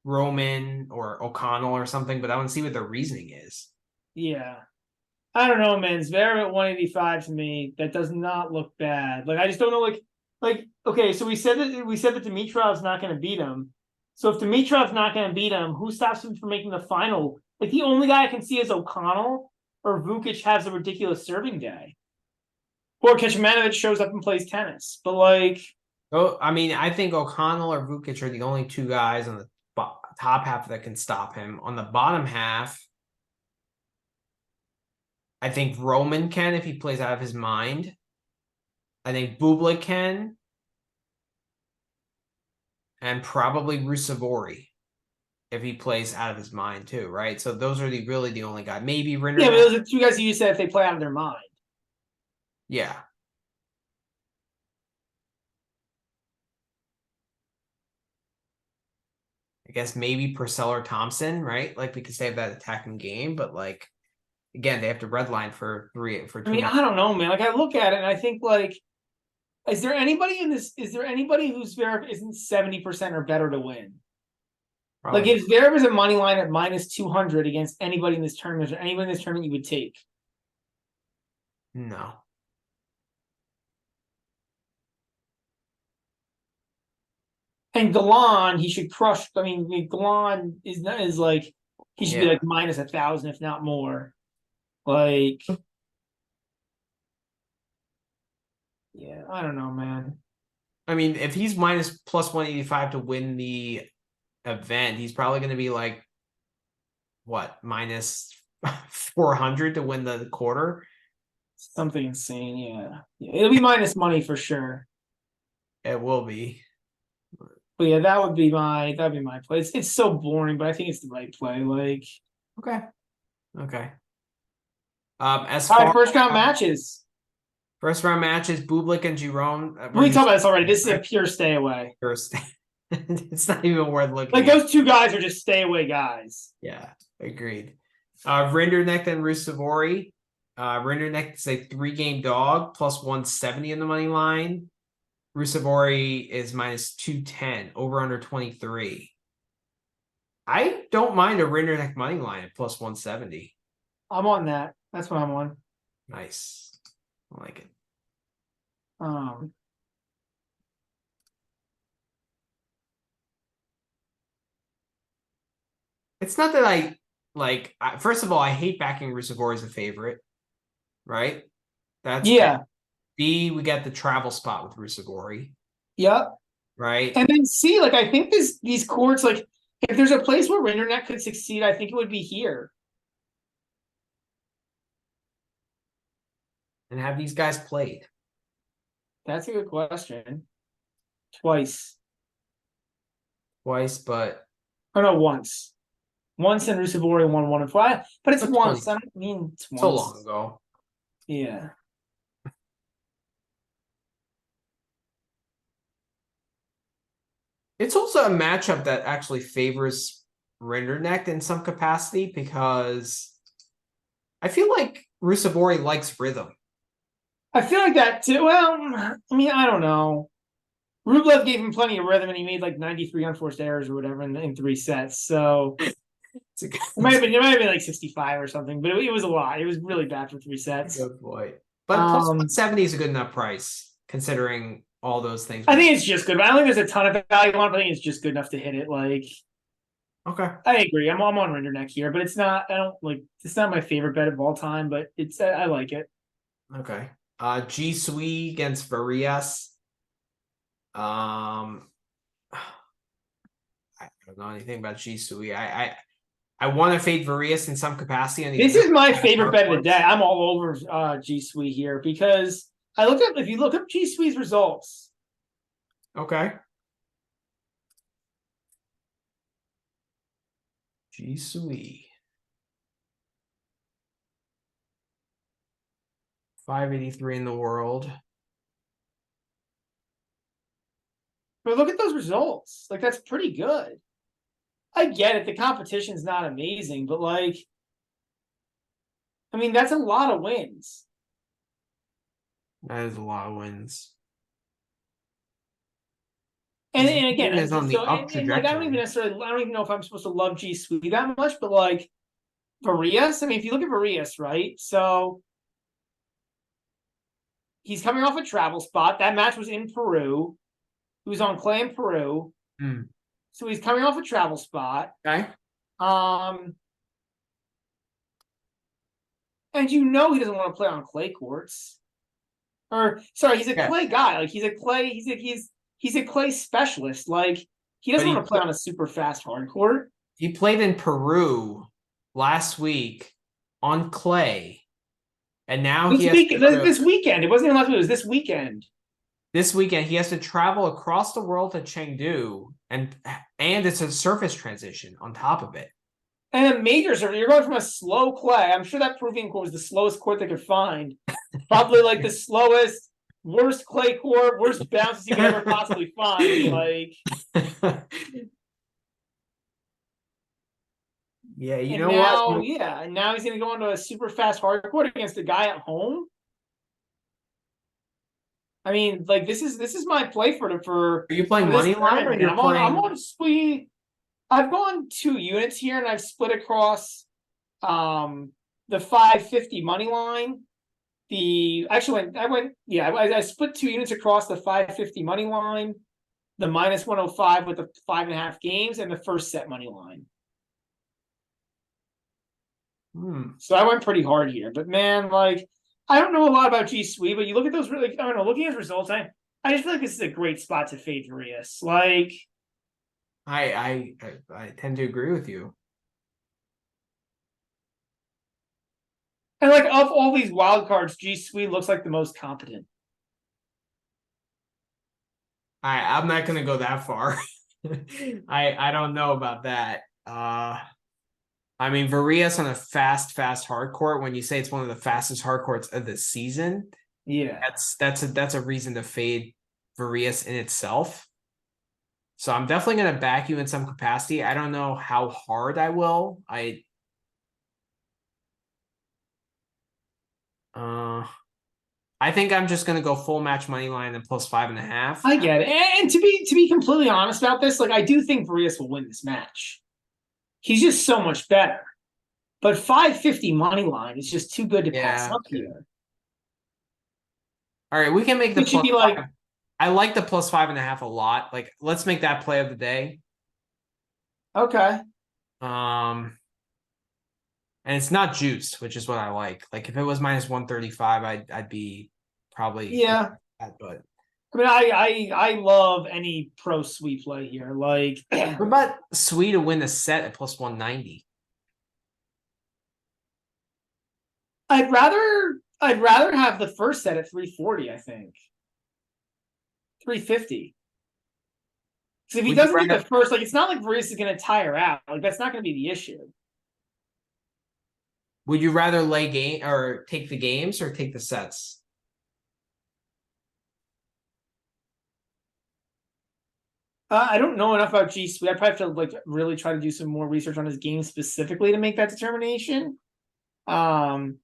Roman or O'Connell or something, but I want to see what their reasoning is. Yeah. I don't know, man. Zverev at 185 to me, that does not look bad. Like, I just don't know, like, like, okay, so we said that Dimitrov's not going to beat him. So if Dimitrov's not going to beat him, who stops him from making the final? Like the only guy I can see is O'Connell or Vukic has a ridiculous serving day, or Kecmanovic shows up and plays tennis. But like, Oh, I mean, I think O'Connell or Vukic are the only two guys on the top half that can stop him. On the bottom half, I think Roman can if he plays out of his mind. I think Bublik can. And probably Rusevori if he plays out of his mind too, right? So those are really the only guy. Maybe Rinder. yeah, but those are two guys you said if they play out of their mind. Yeah. I guess maybe Purcell or Thompson, right? Like because they have that attacking game, but like again, they have to redline for I mean, I don't know, man. Like I look at it and I think like, is there anybody in this? Is there anybody whose Zverev isn't 70% or better to win? Probably. Like if Zverev is a money line at -200 against anybody in this tournament, or anybody in this tournament you would take? No. And Galan, he should crush. I mean, Galan is like he should be like -1,000 if not more. Like, yeah, I don't know, man. I mean, if he's plus 185 to win the event, he's probably going to be like what -400 to win the quarter. Something insane, yeah. It'll be minus money for sure. It will be. But yeah, that'd be my play. It's so boring, but I think it's the right play. Like, okay. As all far right, first round matches. First round matches, Bublik and Jerome. We talked about this already. This is a pure stay away. It's not even worth looking like at. Those two guys are just stay away guys. Yeah, agreed. Rinderknecht and Rusevori. Rinderknecht is a 3-game dog, plus 170 in the money line. Rusevori is -210, over under 23. I don't mind a Rinderknecht money line at plus 170. I'm on that. That's what I'm on. Nice. I like it. It's not that I like. First of all, I hate backing Rusevori as a favorite. Right. That's yeah. B. We got the travel spot with Rusevori. Yep. Right. And then C. Like I think these courts, like if there's a place where Rinderknecht could succeed, I think it would be here. And have these guys played? That's a good question. Twice, but once. Once in Rusevori won 1 and 4. But it's once. 20. I don't mean it's once. So long ago. Yeah. It's also a matchup that actually favors Rinderknecht in some capacity because I feel like Rusevori likes rhythm. I feel like that too. Well, I mean, I don't know. Rublev gave him plenty of rhythm, and he made like 93 unforced errors or whatever in 3 sets. So it might have been like 65 or something, but it was a lot. It was really bad for 3 sets. Good boy. But plus 170 is a good enough price considering all those things. I think it's just good. But I don't think there's a ton of value on it. But I think it's just good enough to hit it. Like, okay, I agree. I'm on Rinderknecht here, but it's not. I don't like. It's not my favorite bet of all time, but it's. I like it. Okay. G Sui against Varias. I don't know anything about G Sui. I want to fade Varias in some capacity. This is my favorite bet of the day. I'm all over G Sui here because if you look up G Sui's results. Okay. G Sui. 583 in the world. But look at those results. Like, that's pretty good. I get it. The competition's not amazing, but like, I mean, that's a lot of wins. That is a lot of wins. And again, is on the up trajectory. Like, I don't even know if I'm supposed to love G Sui that much, but like Varias, I mean, if you look at Varias, right? So he's coming off a travel spot. That match was in Peru. He was on clay in Peru. So he's coming off a travel spot. Okay. And he doesn't want to play on clay courts. Or sorry, he's a clay guy. Like he's a clay specialist. Like he doesn't want to play on a super fast hard court. He played in Peru last week on clay. And now this weekend. It wasn't even last week, it was this weekend. This weekend, he has to travel across the world to Chengdu, and it's a surface transition on top of it. And a major surface. You're going from a slow clay. I'm sure that Peruvian court was the slowest court they could find. Probably like the slowest, worst clay court, worst bounces you could ever possibly find. Like, yeah, you know what? Yeah, and now he's going to go into a super fast hard court against a guy at home. I mean, like this is my play for. Are you playing money line or you're playing? I'm on Sweet. I've gone 2 units here, and I've split across the 550 money line. I split 2 units across the 550 money line, the -105 with the 5.5 games, and the first set money line. So I went pretty hard here, but man, like I don't know a lot about G Suite, but you look at those really. I don't know. Looking at his results, I just feel like this is a great spot to fade Varius. Like, I tend to agree with you. And like of all these wild cards, G Suite looks like the most competent. I'm not gonna go that far. I don't know about that. I mean, Varias on a fast hard court. When you say it's one of the fastest hard courts of the season, yeah, that's a reason to fade Varias in itself. So I'm definitely going to back you in some capacity. I don't know how hard I will. I think I'm just going to go full match money line and +5.5. I get it. And to be completely honest about this, like I do think Varias will win this match. He's just so much better. But 550 money line is just too good to pass up here. All right, we can make the should be like. I like the +5.5 a lot. Like, let's make that play of the day. Okay. And it's not juiced, which is what I like. Like, if it was -135, I'd be probably but I mean, I love any pro sweep play here. Like, what about Sweet to win the set at +190? I'd rather have the first set at 340. I think 350. Because if he doesn't get the first, like, it's not like Varius is going to tire out. Like, that's not going to be the issue. Would you rather lay game or take the games or take the sets? I don't know enough about G Suite. I probably have to like really try to do some more research on his game specifically to make that determination. I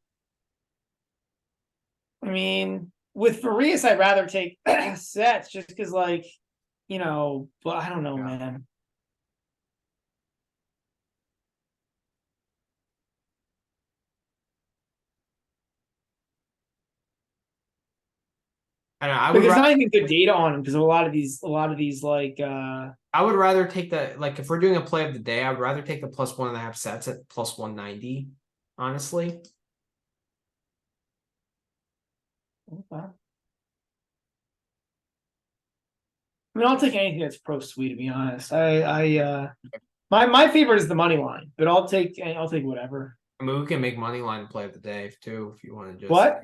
mean, with Varius, I'd rather take sets just because, like, but I don't know, man. There's not even good data on him because a lot of these like I would rather take if we're doing a play of the day, I would rather take the +1.5 sets at +190, honestly. Okay. I mean, I'll take anything that's pro sweet, to be honest. My favorite is the money line, but I'll take whatever. I mean, we can make money line play of the day too if you want to just what.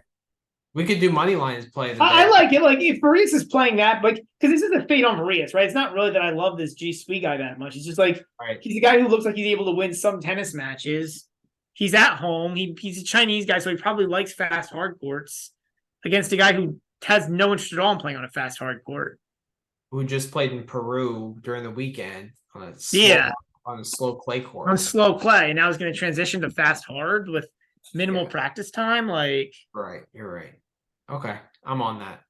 We could do money line as play of the day. I like it. Like if Varius is playing that, like because this is a fade on Varius, right? It's not really that I love this G Suite guy that much. It's just like he's a guy who looks like he's able to win some tennis matches. He's at home. He's a Chinese guy, so he probably likes fast hard courts against a guy who has no interest at all in playing on a fast hard court. Who just played in Peru during the weekend on a slow clay court. On slow clay, and now he's going to transition to fast hard with minimal practice time. Like, right, you're right. Okay, I'm on that.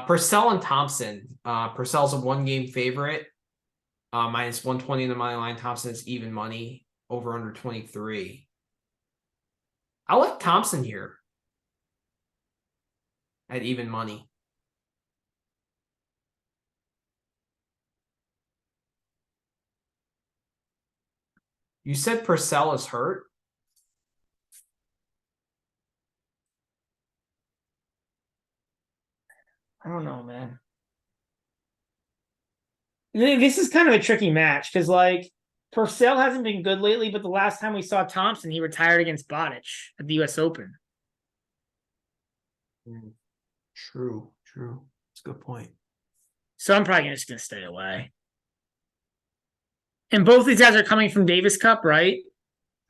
Purcell and Thompson. Purcell's a 1-game favorite. -120 in the money line. Thompson is even money. Over under 23. I like Thompson here. at even money. You said Purcell is hurt? I don't know, man. This is kind of a tricky match because, like, Purcell hasn't been good lately, but the last time we saw Thompson, he retired against Bodic at the U.S. Open. True. That's a good point. So I'm probably just going to stay away. And both these guys are coming from Davis Cup, right?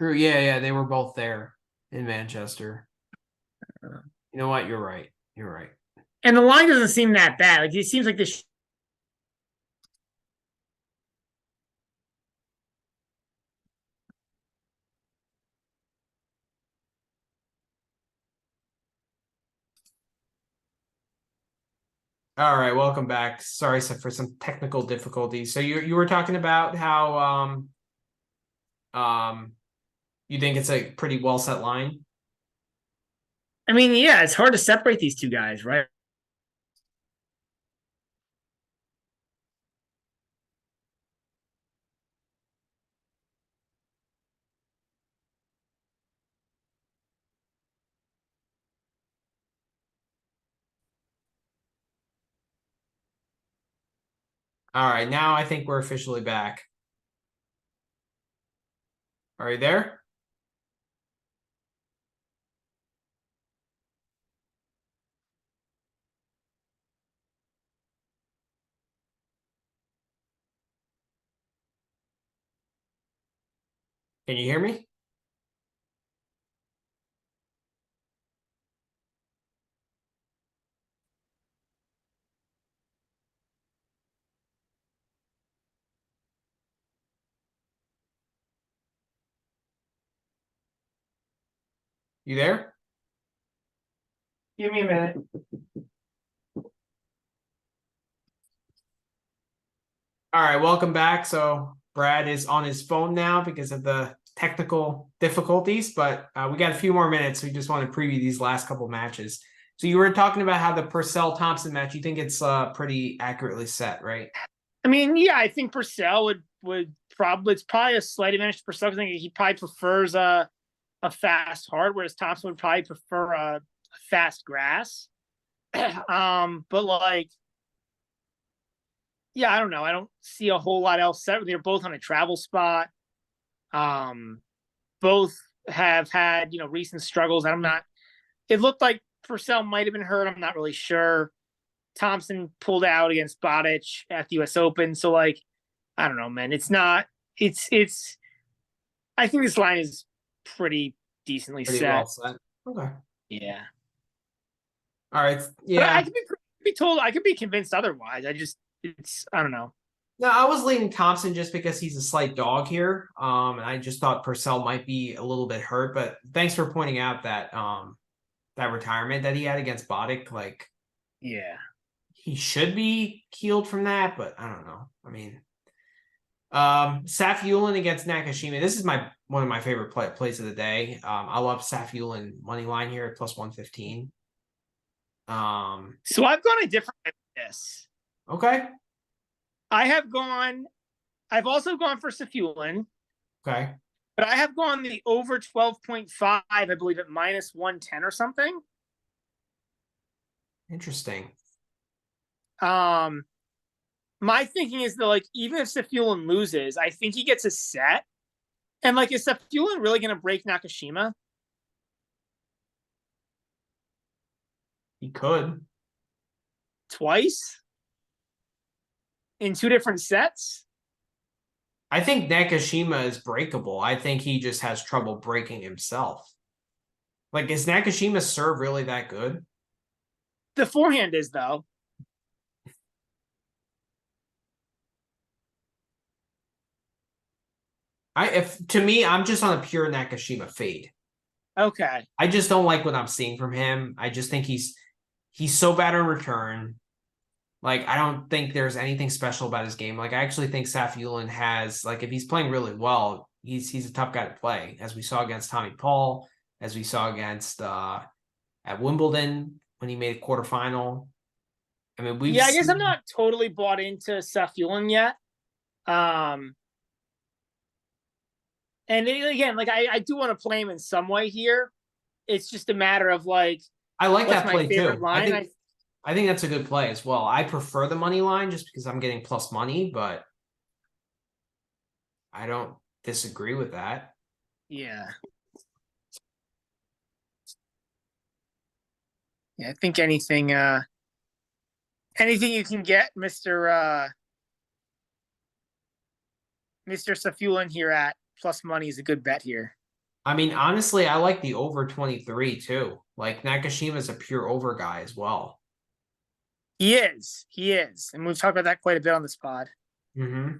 True. Yeah. They were both there in Manchester. You know what? You're right. And the line doesn't seem that bad. Like, it seems like this. All right, welcome back. Sorry for some technical difficulties. So you were talking about how you think it's a pretty well set line? I mean, yeah, it's hard to separate these two guys, right? All right, now I think we're officially back. Are you there? Can you hear me? You there? Give me a minute. All right, welcome back. So Brad is on his phone now because of the technical difficulties, but we got a few more minutes. So we just want to preview these last couple matches. So you were talking about how the Purcell-Thompson match, you think it's pretty accurately set, right? I mean, yeah, I think Purcell would probably, it's probably a slight advantage to Purcell. I think he probably prefers a fast hard, whereas Thompson would probably prefer a fast grass. But like, yeah, I don't know. I don't see a whole lot else set. They're both on a travel spot. Both have had, recent struggles. It looked like Purcell might have been hurt. I'm not really sure. Thompson pulled out against Bodic at the US Open. So like, I don't know, man. I think this line is pretty decently Pretty set. well set. Okay. Yeah. All right. But Yeah. I could be convinced otherwise. I don't know. No, I was leaning Thompson just because he's a slight dog here. And I just thought Purcell might be a little bit hurt, but thanks for pointing out that that retirement that he had against Bodic. Like, yeah, he should be healed from that, but I don't know. I mean, Safiullin against Nakashima. This is one of my favorite plays of the day. I love Safiullin money line here at plus 115. So I've gone a different way with this. Okay. I've also gone for Safiullin. Okay. But I have gone the over 12.5, I believe, at minus 110 or something. Interesting. My thinking is that, like, even if Safiullin loses, I think he gets a set. And, like, is Safiullin really going to break Nakashima? He could. Twice? In two different sets? I think Nakashima is breakable. I think he just has trouble breaking himself. Like, is Nakashima's serve really that good? The forehand is, though. To me, I'm just on a pure Nakashima fade. Okay. I just don't like what I'm seeing from him. I just think he's so bad in return. Like, I don't think there's anything special about his game. Like, I actually think Safiullin has, like, if he's playing really well, he's a tough guy to play, as we saw against Tommy Paul, as we saw against at Wimbledon. when he made a quarterfinal. I mean, we've I guess I'm seen- not totally bought into Safiullin yet. And again, like I do want to play him in some way here. It's just a matter of like, I like what's that my play favorite too. line? I think that's a good play as well. I prefer the money line just because I'm getting plus money, but I don't disagree with that. Yeah. Yeah, I think anything you can get, Mr. Safiullin here at plus money is a good bet here. I mean, honestly, I like the over 23 too. Like Nakashima's a pure over guy as well. He is. And we've talked about that quite a bit on this pod. Mm-hmm.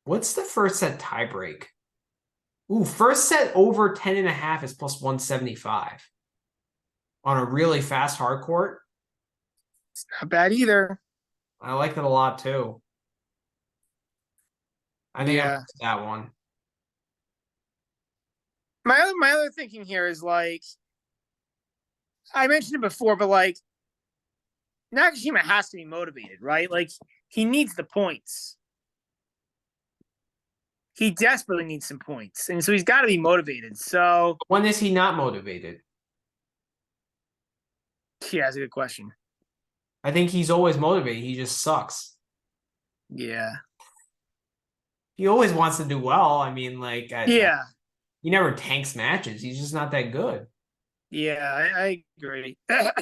What's the first set tiebreak? Ooh, first set over 10.5 is plus 175 on a really fast hard court. It's not bad either. I like that a lot too. I think Yeah. I'm that one. My other thinking here is like, I mentioned it before, but like Nakashima has to be motivated, right? Like he needs the points. He desperately needs some points, and so he's got to be motivated. So When is he not motivated? yeah, that's a good question. I think he's always motivated. He just sucks. Yeah. He always wants to do well. I mean, like, Yeah. he never tanks matches. He's just not that good. Yeah, I agree. And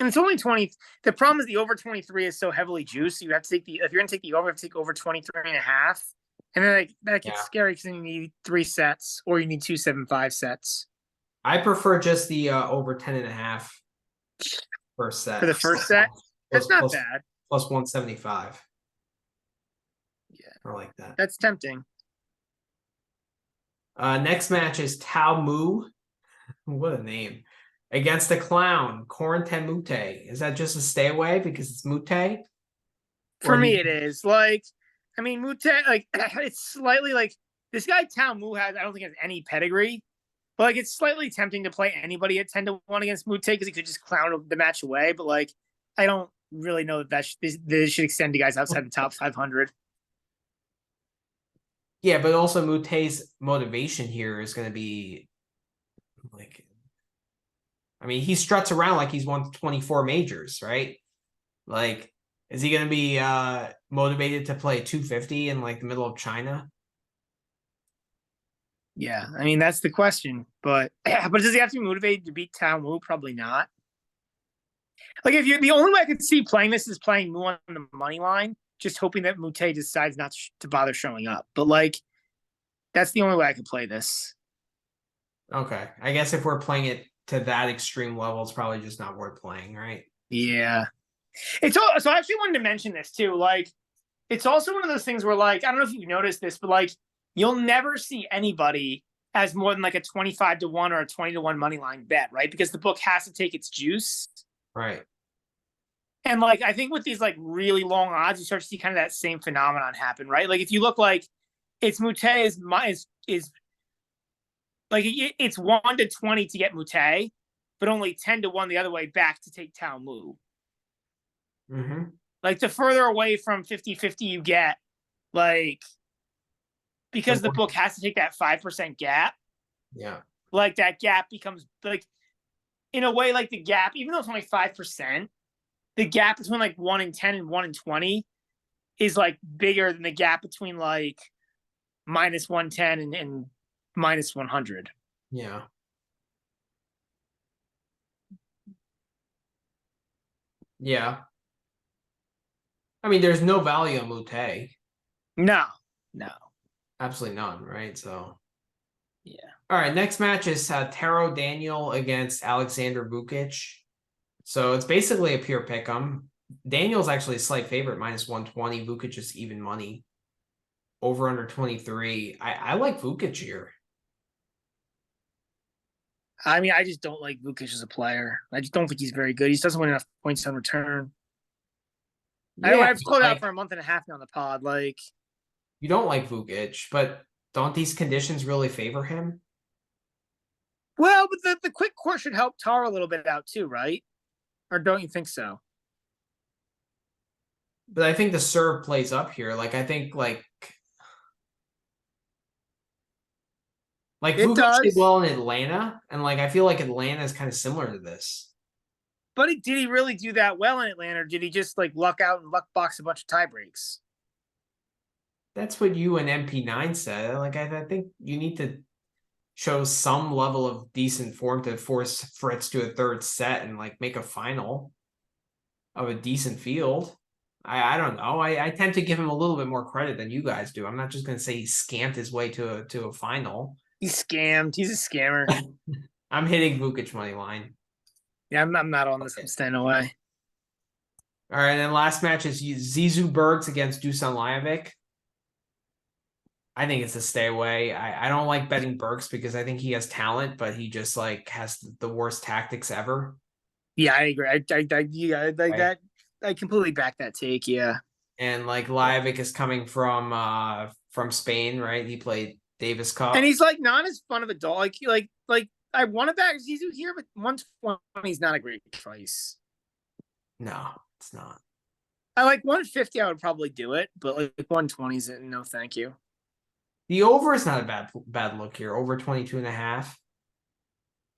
it's only 20. The problem is the over 23 is so heavily juiced. You have to take if you're going to take the over, you have to take over 23.5. And then that gets scary because then you need 3 sets or you need 2.75 sets. I prefer just the over 10.5 first set. For the first set? That's not bad. Plus 175. Yeah. I like that. That's tempting. Next match is Tao Mu. What a name. Against the clown, Corentin Moutet. Is that just a stay away because it's Moutet? For me, it is. Like, I mean, Moutet, like, it's slightly like this guy, Tao Mu, I don't think has any pedigree. But, like, it's slightly tempting to play anybody at 10-1 against Moutet because he could just clown the match away. But, like, I don't really know that this should extend to guys outside the top 500. Yeah, but also Moutet's motivation here is going to be like, I mean, he struts around like he's won 24 majors, right? Like, is he going to be motivated to play 250 in like the middle of China? Yeah, I mean, that's the question. But does he have to be motivated to beat Tao Mu? Probably not. Like, if you're the only way I could see playing this is playing Mu on the money line, just hoping that Moutet decides not to bother showing up. But, like, that's the only way I could play this. Okay. I guess if we're playing it to that extreme level, it's probably just not worth playing, right? Yeah. So I actually wanted to mention this too. Like, it's also one of those things where, like, I don't know if you've noticed this, but like, you'll never see anybody as more than like a 25-1 or a 20-1 money line bet, right? Because the book has to take its juice. Right. And like, I think with these like really long odds, you start to see kind of that same phenomenon happen, right? Like, if you look like it's Moutet is like it's 1-20 to get Moutet, but only 10-1 the other way back to take Tao Mu. Mm-hmm. Like, the further away from 50-50 you get, like, because the book has to take that 5% gap. Yeah. Like, that gap becomes like, in a way, like the gap, even though it's only 5%, the gap between like 1 and 10 and 1 and 20 is like bigger than the gap between like minus 110 and minus 100. Yeah. Yeah. I mean, there's no value in Moutet. No. Absolutely none, right? So, yeah. All right, next match is Taro Daniel against Alexander Vukic. So it's basically a pure pick'em. Daniel's actually a slight favorite, minus 120. Vukic is even money. Over under 23. I like Vukic here. I mean, I just don't like Vukic as a player. I just don't think he's very good. He doesn't win enough points on return. Yeah, I've called out for a month and a half now on the pod. Like, you don't like Vukic, but don't these conditions really favor him? Well, but the quick court should help Tar a little bit out too, right? Or don't you think so? But I think the serve plays up here. Like I think like It Vukovic did does. well in Atlanta, and like I feel like Atlanta is kind of similar to this. But did he really do that well in Atlanta, or did he just like luck out and luck box a bunch of tie breaks? That's what you and MP9 said. Like I think you need to show some level of decent form to force Fritz to a third set and like make a final of a decent field. I don't know. I tend to give him a little bit more credit than you guys do. I'm not just gonna say he scamped his way to a final. He's scammed. He's a scammer. I'm hitting Vukic money line. Yeah, I'm not on this. I'm staying away. All right, and then last match is Zizou Bergs against Dusan Lajovic. I think it's a stay away. I don't like betting Bergs because I think he has talent, but he just like has the worst tactics ever. Yeah, I agree. That. I completely back that take. Yeah, and like Lajovic is coming from Spain, right? He played Davis Cup, and he's like not as fun of a dog. Like I want to back Zizou here, but 120 is not a great price. No, it's not. I like 150. I would probably do it, but like 120 is no, thank you. The over is not a bad look here. Over 22.5.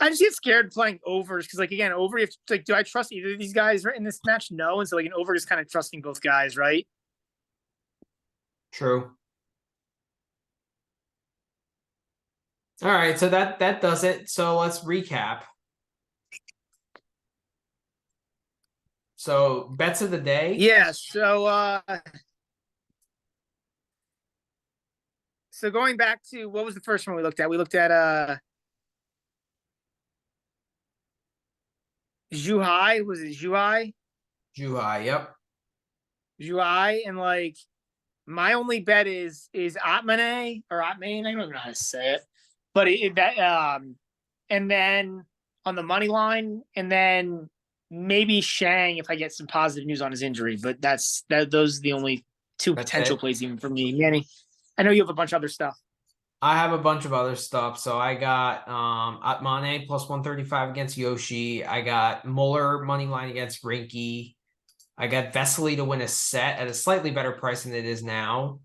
I just get scared playing overs because, like, again, over, you have to, like, do I trust either of these guys in this match? No. And so, like, an over is kind of trusting both guys, right? True. All right, so that does it. So let's recap. So bets of the day. Yeah. So going back to what was the first one we looked at? We looked at Zhuhai. Was it Zhuhai? Zhuhai, yep. Zhuhai, and like my only bet is Atmane or Atmane. I don't know how to say it, but and then on the money line, and then maybe Shang if I get some positive news on his injury. But those are the only two potential plays even for me. Manny, I know you have a bunch of other stuff. I have a bunch of other stuff. So I got Atmane plus 135 against Yoshi. I got Muller money line against Rinky. I got Vesely to win a set at a slightly better price than it is now.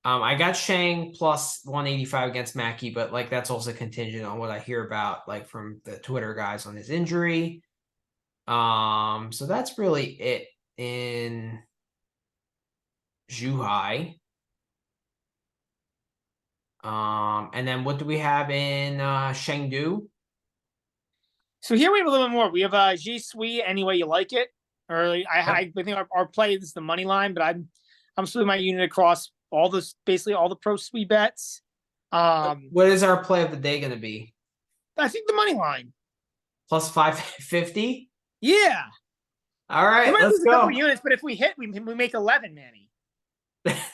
I got Shang plus 185 against Mackey, but like that's also contingent on what I hear about like from the Twitter guys on his injury. So that's really it in Zhuhai. And then what do we have in Chengdu? So here we have a little bit more. We have G Sui any way you like it. Or I think our play is the money line, but I'm splitting my unit across basically all the pro Sui bets. What is our play of the day going to be? I think the money line plus 550. Yeah. All right, let's go. A couple units, but if we hit, we make 11, Manny.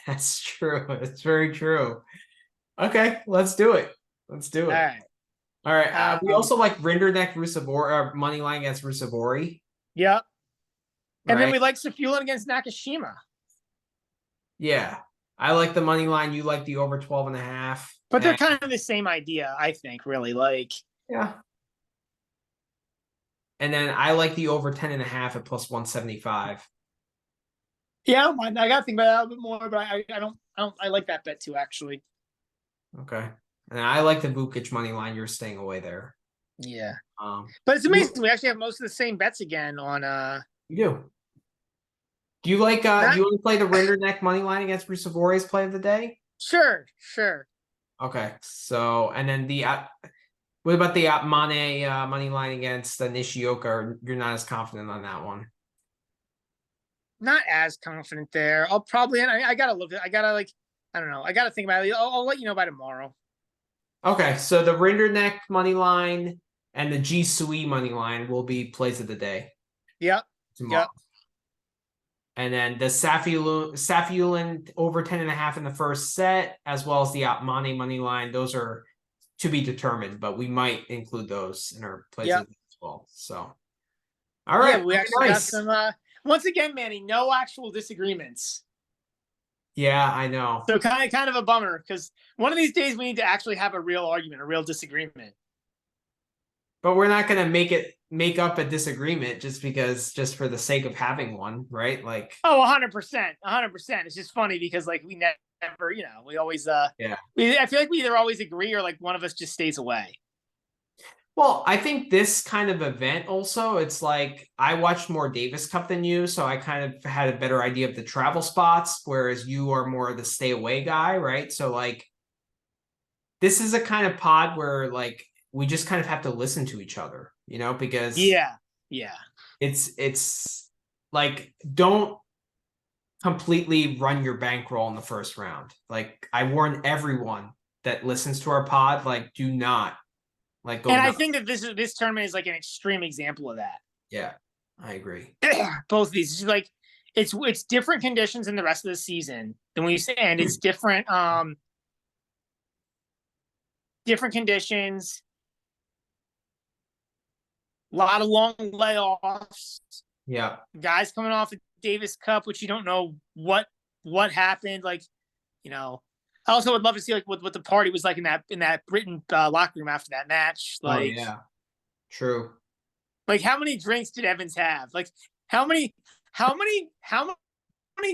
That's true. It's very true. Okay, let's do it. All right. All right. We also like Rinderneck Rusabori money line against Rusabori. Yep. And then we like Safulan against Nakashima. Yeah. I like the money line. You like the over 12.5. But they're kind of the same idea, I think, really. Like, yeah. And then I like the over 10.5 at plus 175. Yeah, I gotta think about that a little bit more, but I like that bet too, actually. Okay. And I like the Vukic money line. You're staying away there. Yeah. But it's amazing. We actually have most of the same bets again on You do. Do you like do you want to play the Rinderneck money line against Rusabori's play of the day? Sure. Okay. So and then what about the Mane money line against Nishioka? You're not as confident on that one. Not as confident there. I'll probably I gotta look at I don't know. I gotta think about it. I'll let you know by tomorrow. Okay, so the Rinderneck money line and the G Sui money line will be plays of the day. Yep. Tomorrow. Yep. And then the Safiullin over 10.5 in the first set, as well as the Mane money line. Those are to be determined, but we might include those in our plays as well. So, all right. Yeah, we actually got some. Once again, Manny, no actual disagreements. Yeah, I know. So kind of a bummer because one of these days we need to actually have a real argument, a real disagreement. But we're not gonna make up a disagreement just for the sake of having one, right? Like, Oh, 100%, 100%. It's just funny because like we never, we always yeah. I feel like we either always agree or like one of us just stays away. Well, I think this kind of event also, it's like I watched more Davis Cup than you, so I kind of had a better idea of the travel spots, whereas you are more of the stay away guy, right? So like this is a kind of pod where like we just kind of have to listen to each other, because Yeah. it's like don't completely run your bankroll in the first round. Like I warn everyone that listens to our pod, like do not like go And I nuts. think that this tournament is like an extreme example of that. Yeah, I agree. Both of these, like it's different conditions in the rest of the season than we say, and it's different conditions, a lot of long layoffs. Yeah. Guys coming off the Davis Cup, which you don't know what happened. Like, I also would love to see like what the party was like in that Britain locker room after that match. Like, Oh yeah. True. like how many drinks did Evans have? Like, how many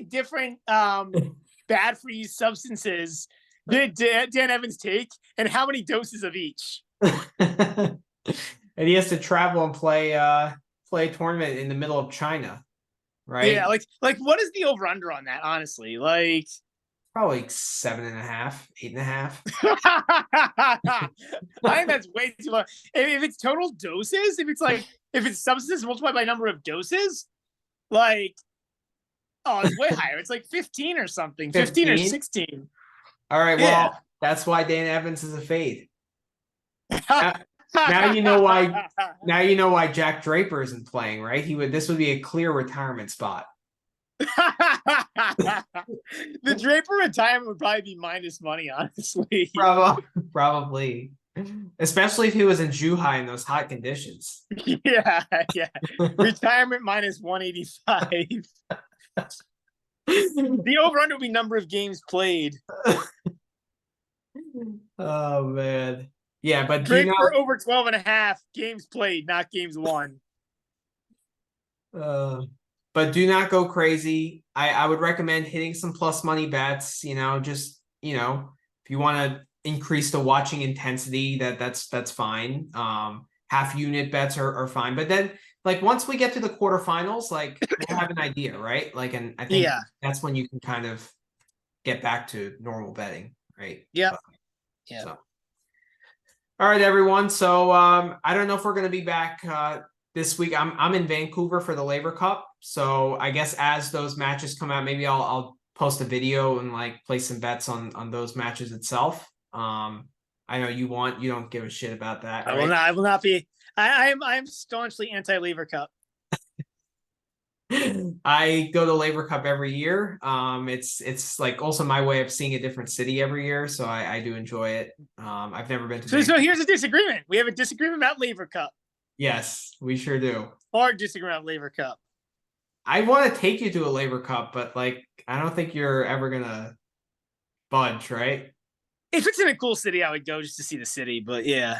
different bad for you substances did Dan Evans take, and how many doses of each? And he has to travel and play a tournament in the middle of China, right? Yeah, like what is the over under on that? Honestly, like probably 7.5, 8.5. I think that's way too low. If it's total doses, if it's substances multiplied by number of doses, like it's way higher. It's like 15 or something, 15 or 16. All right, well, Yeah. that's why Dan Evans is a fade. Now you know why. Now you know why Jack Draper isn't playing, right? This would be a clear retirement spot. The Draper retirement would probably be minus money, honestly. Probably. Especially if he was in Zhuhai in those hot conditions. Yeah. Retirement minus 185. The over-under would be number of games played. Oh, man. Yeah, but Draper over 12 and a half games played, not games won. But do not go crazy. I would recommend hitting some plus money bets, just, if you want to increase the watching intensity, that's fine. Half unit bets are fine. But then like once we get to the quarterfinals, like we'll have an idea, right? Like, and I think that's when you can kind of get back to normal betting, right? Yeah. So. All right, everyone. So I don't know if we're going to be back this week. I'm in Vancouver for the Laver Cup. So I guess as those matches come out, maybe I'll post a video and like place some bets on those matches itself. I know you don't give a shit about that. Right? I will not be. I'm staunchly anti-Laver Cup. I go to Laver Cup every year. It's like also my way of seeing a different city every year, so I do enjoy it. I've never been to. So here's a disagreement. We have a disagreement about Laver Cup. Yes, we sure do. Hard disagreement about Laver Cup. I want to take you to a Laver Cup, but like I don't think you're ever gonna budge, right? If it's in a cool city, I would go just to see the city. But yeah.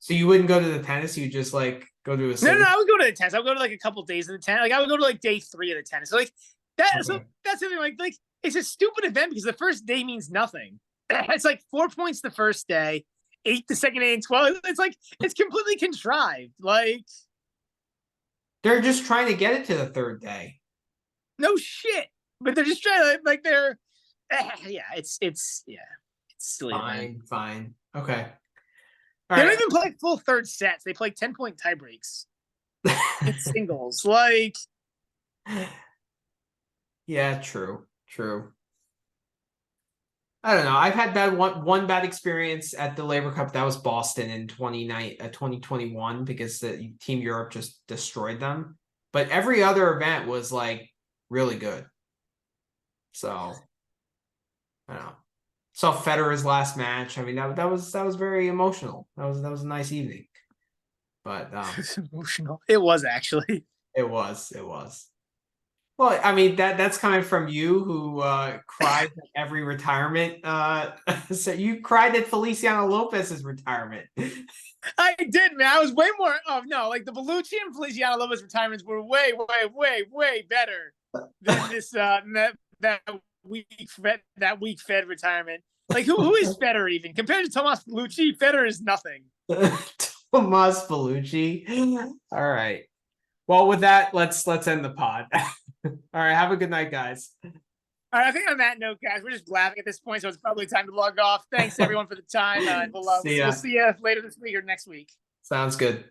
So you wouldn't go to the tennis? You just like go to a city? No, I would go to the tennis. I would go to like a couple days of the tennis. Like I would go to like day 3 of the tennis. So like that. Okay. So that's something like it's a stupid event because the first day means nothing. It's like 4 points the first day, 8 the second day, and 12. It's like it's completely contrived. Like they're just trying to get it to the third day. No shit, but they're just trying to like they're. Yeah, it's silly. Fine. Okay. They don't even play full third sets. They play 10-point tie breaks. It's singles. Like, yeah, true. I don't know. I've had one bad experience at the Laver Cup. That was Boston in 2021 because the Team Europe just destroyed them. But every other event was like really good. So I don't know. Saw Federer's last match. I mean, that was very emotional. That was a nice evening. But it was emotional. It was actually. It was. Well, I mean that's coming from you who cried at every retirement. So you cried at Feliciano Lopez's retirement. I did, man. I was way more. Oh no, like the Bellucci and Feliciano Lopez retirements were way better than this that weak Fed retirement. Like who is Federer even compared to Tomas Bellucci? Federer is nothing. Tomas Bellucci. All right. Well, with that, let's end the pod. All right. Have a good night, guys. All right, I think on that note, guys, we're just laughing at this point, so it's probably time to log off. Thanks everyone for the time. We'll see you later this week or next week. Sounds good.